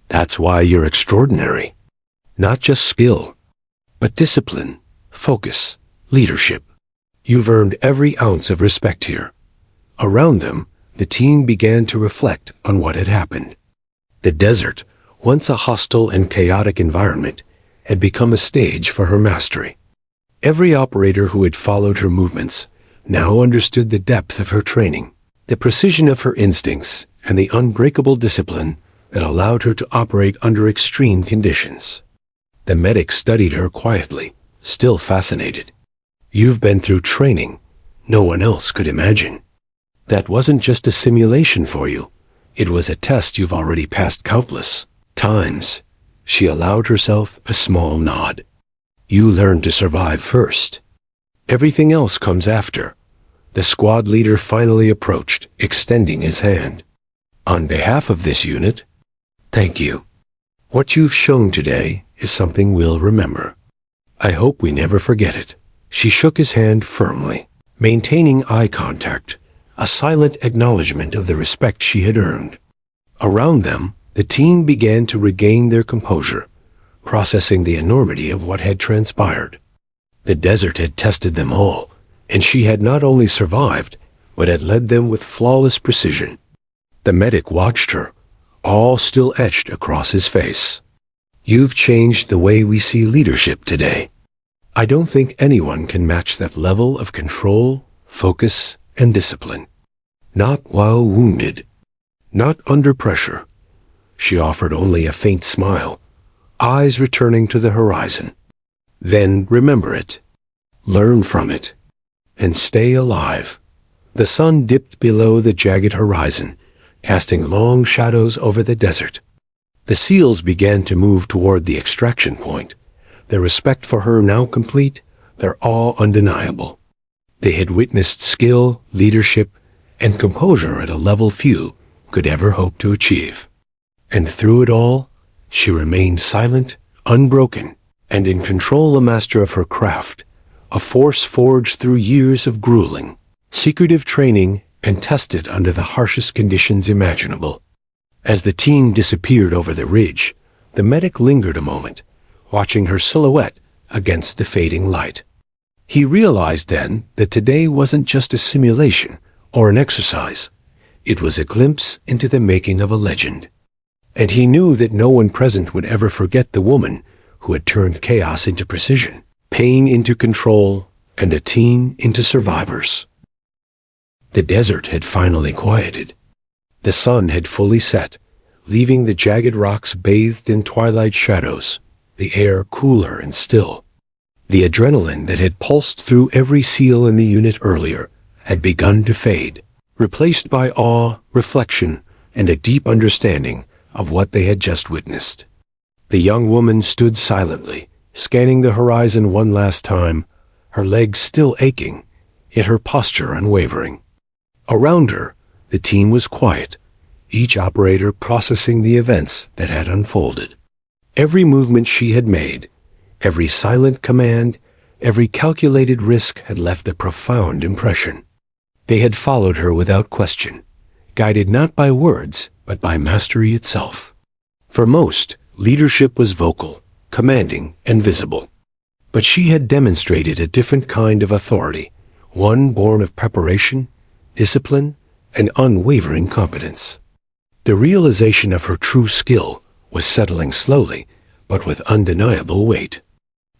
"That's why you're extraordinary. Not just skill, but discipline, focus, leadership. You've earned every ounce of respect here." Around them, the team began to reflect on what had happened. The desert, once a hostile and chaotic environment, had become a stage for her mastery. Every operator who had followed her movements now understood the depth of her training, the precision of her instincts, and the unbreakable discipline that allowed her to operate under extreme conditions. The medic studied her quietly, still fascinated. "You've been through training no one else could imagine. That wasn't just a simulation for you. It was a test you've already passed countless times." She allowed herself a small nod. "You learned to survive first. Everything else comes after." The squad leader finally approached, extending his hand. "On behalf of this unit, thank you. What you've shown today is something we'll remember. I hope we never forget it." She shook his hand firmly, maintaining eye contact, a silent acknowledgement of the respect she had earned. Around them, the team began to regain their composure, processing the enormity of what had transpired. The desert had tested them all, and she had not only survived, but had led them with flawless precision. The medic watched her, all still etched across his face. "You've changed the way we see leadership today. I don't think anyone can match that level of control, focus, and discipline. Not while wounded. Not under pressure." She offered only a faint smile, eyes returning to the horizon. "Then remember it. Learn from it. And stay alive." The sun dipped below the jagged horizon, casting long shadows over the desert. The SEALs began to move toward the extraction point, their respect for her now complete, their awe undeniable. They had witnessed skill, leadership, and composure at a level few could ever hope to achieve. And through it all, she remained silent, unbroken, and in control, a master of her craft, a force forged through years of grueling, secretive training and tested under the harshest conditions imaginable. As the team disappeared over the ridge, the medic lingered a moment, watching her silhouette against the fading light. He realized then that today wasn't just a simulation or an exercise. It was a glimpse into the making of a legend. And he knew that no one present would ever forget the woman who had turned chaos into precision, pain into control, and a team into survivors. The desert had finally quieted. The sun had fully set, leaving the jagged rocks bathed in twilight shadows, the air cooler and still. The adrenaline that had pulsed through every SEAL in the unit earlier had begun to fade, replaced by awe, reflection, and a deep understanding of what they had just witnessed. The young woman stood silently, scanning the horizon one last time, her legs still aching, yet her posture unwavering. Around her, the team was quiet, each operator processing the events that had unfolded. Every movement she had made, every silent command, every calculated risk had left a profound impression. They had followed her without question, guided not by words, but by mastery itself. For most, leadership was vocal, commanding, and visible. But she had demonstrated a different kind of authority, one born of preparation, discipline, and unwavering competence. The realization of her true skill was settling slowly, but with undeniable weight.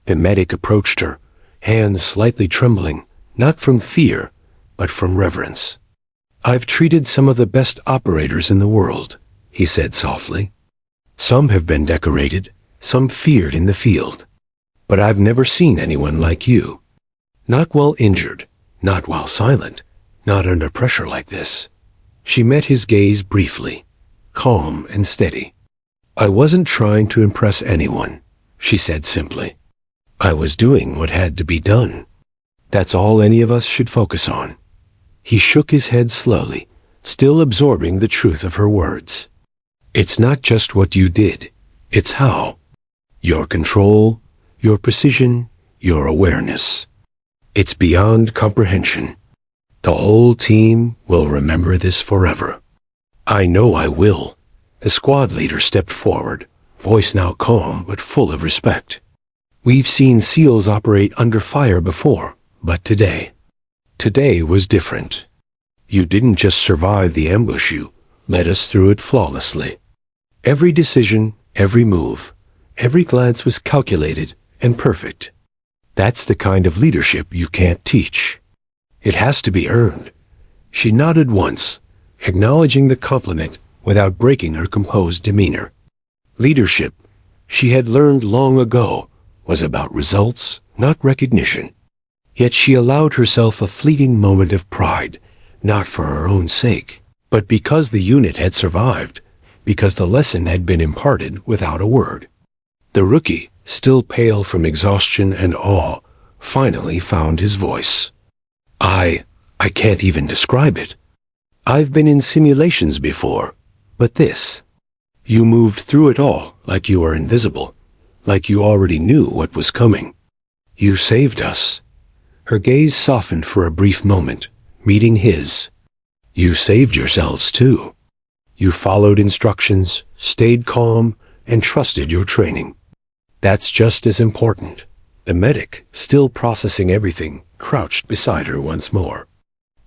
The medic approached her, hands slightly trembling, not from fear, but from reverence. "I've treated some of the best operators in the world," he said softly. "Some have been decorated, some feared in the field. But I've never seen anyone like you. Not while injured, not while silent, not under pressure like this." She met his gaze briefly, calm and steady. "I wasn't trying to impress anyone," she said simply. "I was doing what had to be done. That's all any of us should focus on." He shook his head slowly, still absorbing the truth of her words. "It's not just what you did, it's how. Your control, your precision, your awareness. It's beyond comprehension. The whole team will remember this forever." "I know I will." The squad leader stepped forward, voice now calm but full of respect. "We've seen SEALs operate under fire before, but today was different. You didn't just survive the ambush, you led us through it flawlessly. Every decision, every move, every glance was calculated and perfect. That's the kind of leadership you can't teach. It has to be earned." She nodded once, acknowledging the compliment without breaking her composed demeanor. Leadership, she had learned long ago, was about results, not recognition. Yet she allowed herself a fleeting moment of pride, not for her own sake, but because the unit had survived, because the lesson had been imparted without a word. The rookie, still pale from exhaustion and awe, finally found his voice. I can't even describe it. I've been in simulations before, but this. You moved through it all like you were invisible, like you already knew what was coming. You saved us." Her gaze softened for a brief moment, meeting his. "You saved yourselves too. You followed instructions, stayed calm, and trusted your training. That's just as important." The medic, still processing everything, crouched beside her once more.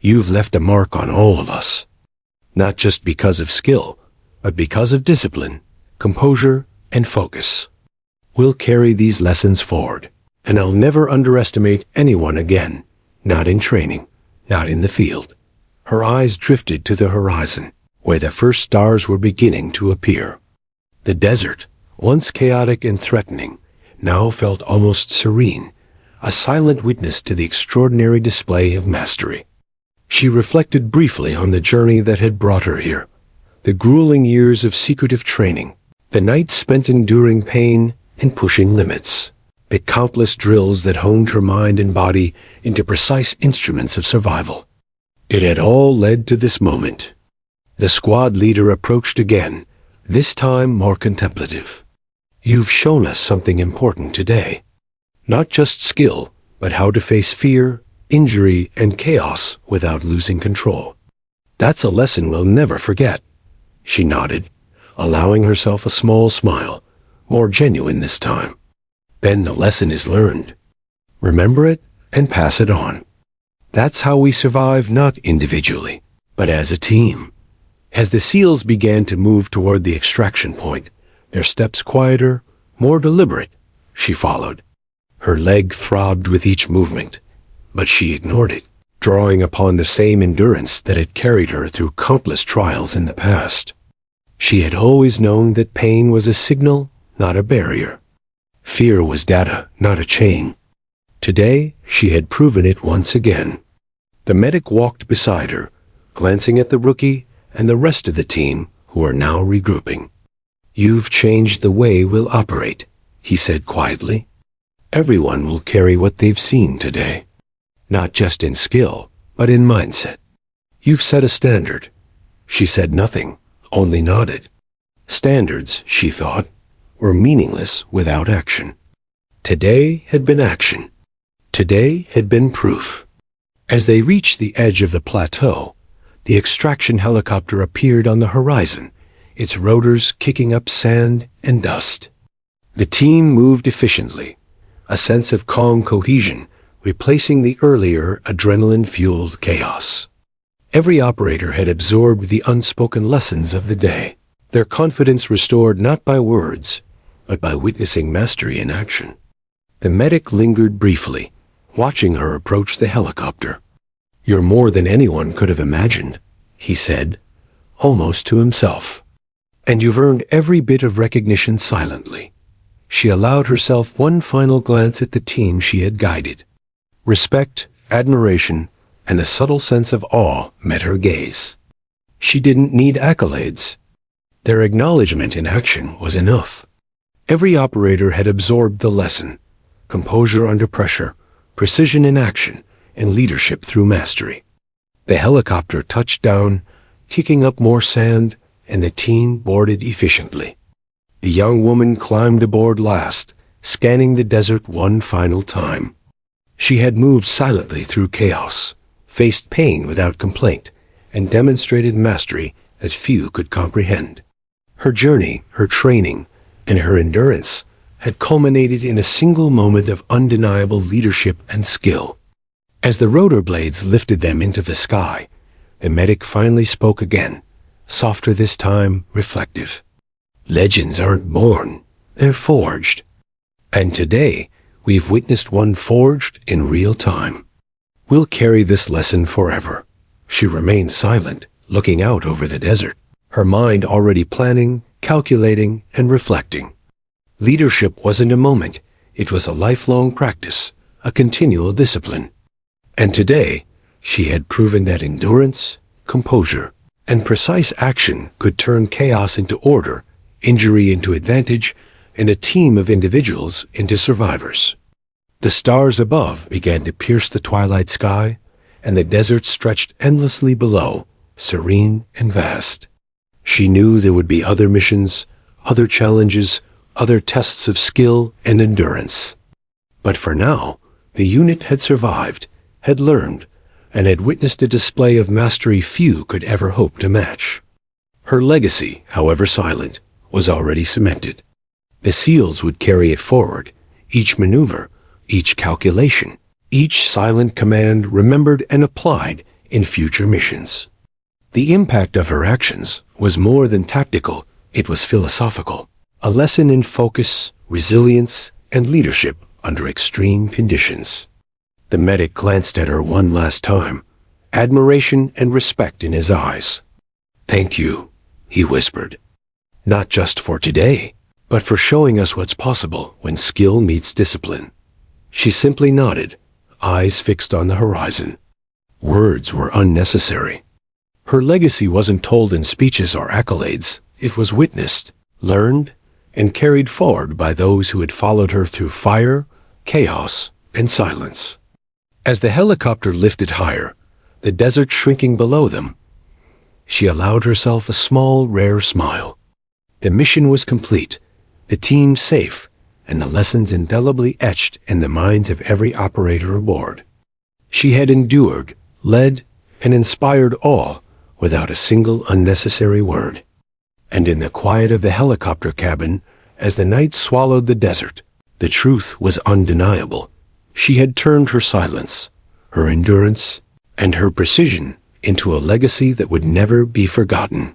"You've left a mark on all of us. Not just because of skill, but because of discipline, composure, and focus. We'll carry these lessons forward, and I'll never underestimate anyone again, not in training, not in the field." Her eyes drifted to the horizon, where the first stars were beginning to appear. The desert, once chaotic and threatening, now felt almost serene, a silent witness to the extraordinary display of mastery. She reflected briefly on the journey that had brought her here, the grueling years of secretive training, The nights spent enduring pain and pushing limits. The countless drills that honed her mind and body into precise instruments of survival. It had all led to this moment. The squad leader approached again, this time more contemplative. You've shown us something important today. Not just skill, but how to face fear, injury, and chaos without losing control. That's a lesson we'll never forget. She nodded, allowing herself a small smile, more genuine this time. Then the lesson is learned. Remember it and pass it on. That's how we survive, not individually, but as a team. As the SEALs began to move toward the extraction point, their steps quieter, more deliberate, she followed. Her leg throbbed with each movement, but she ignored it, drawing upon the same endurance that had carried her through countless trials in the past. She had always known that pain was a signal, not a barrier. Fear was data, not a chain. Today, she had proven it once again. The medic walked beside her, glancing at the rookie and the rest of the team who are now regrouping. You've changed the way we'll operate, he said quietly. Everyone will carry what they've seen today. Not just in skill, but in mindset. You've set a standard. She said nothing, only nodded. Standards, she thought, were meaningless without action. Today had been action. Today had been proof. As they reached the edge of the plateau, the extraction helicopter appeared on the horizon, its rotors kicking up sand and dust. The team moved efficiently, a sense of calm cohesion replacing the earlier adrenaline-fueled chaos. Every operator had absorbed the unspoken lessons of the day, their confidence restored not by words, but by witnessing mastery in action. The medic lingered briefly, watching her approach the helicopter. You're more than anyone could have imagined, he said, almost to himself. And you've earned every bit of recognition silently. She allowed herself one final glance at the team she had guided. Respect, admiration, and a subtle sense of awe met her gaze. She didn't need accolades. Their acknowledgement in action was enough. Every operator had absorbed the lesson: composure under pressure, precision in action, and leadership through mastery. The helicopter touched down, kicking up more sand, and the team boarded efficiently. The young woman climbed aboard last, scanning the desert one final time. She had moved silently through chaos, faced pain without complaint, and demonstrated mastery that few could comprehend. Her journey, her training, and her endurance had culminated in a single moment of undeniable leadership and skill. As the rotor blades lifted them into the sky, the medic finally spoke again, softer this time, reflective. Legends aren't born, they're forged. And today, we've witnessed one forged in real time. We'll carry this lesson forever. She remained silent, looking out over the desert, her mind already planning, calculating, and reflecting. Leadership wasn't a moment, it was a lifelong practice, a continual discipline. And today, she had proven that endurance, composure, and precise action could turn chaos into order, injury into advantage, and a team of individuals into survivors. The stars above began to pierce the twilight sky, and the desert stretched endlessly below, serene and vast. She knew there would be other missions, other challenges, other tests of skill and endurance. But for now, the unit had survived, had learned, and had witnessed a display of mastery few could ever hope to match. Her legacy, however silent, was already cemented. The SEALs would carry it forward, each maneuver, each calculation, each silent command remembered and applied in future missions. The impact of her actions was more than tactical, it was philosophical, a lesson in focus, resilience, and leadership under extreme conditions. The medic glanced at her one last time, admiration and respect in his eyes. "Thank you," he whispered. "Not just for today, but for showing us what's possible when skill meets discipline." She simply nodded, eyes fixed on the horizon. Words were unnecessary. Her legacy wasn't told in speeches or accolades, it was witnessed, learned, and carried forward by those who had followed her through fire, chaos, and silence. As the helicopter lifted higher, the desert shrinking below them, she allowed herself a small, rare smile. The mission was complete, the team safe, and the lessons indelibly etched in the minds of every operator aboard. She had endured, led, and inspired all without a single unnecessary word. And in the quiet of the helicopter cabin, as the night swallowed the desert, the truth was undeniable. She had turned her silence, her endurance, and her precision into a legacy that would never be forgotten.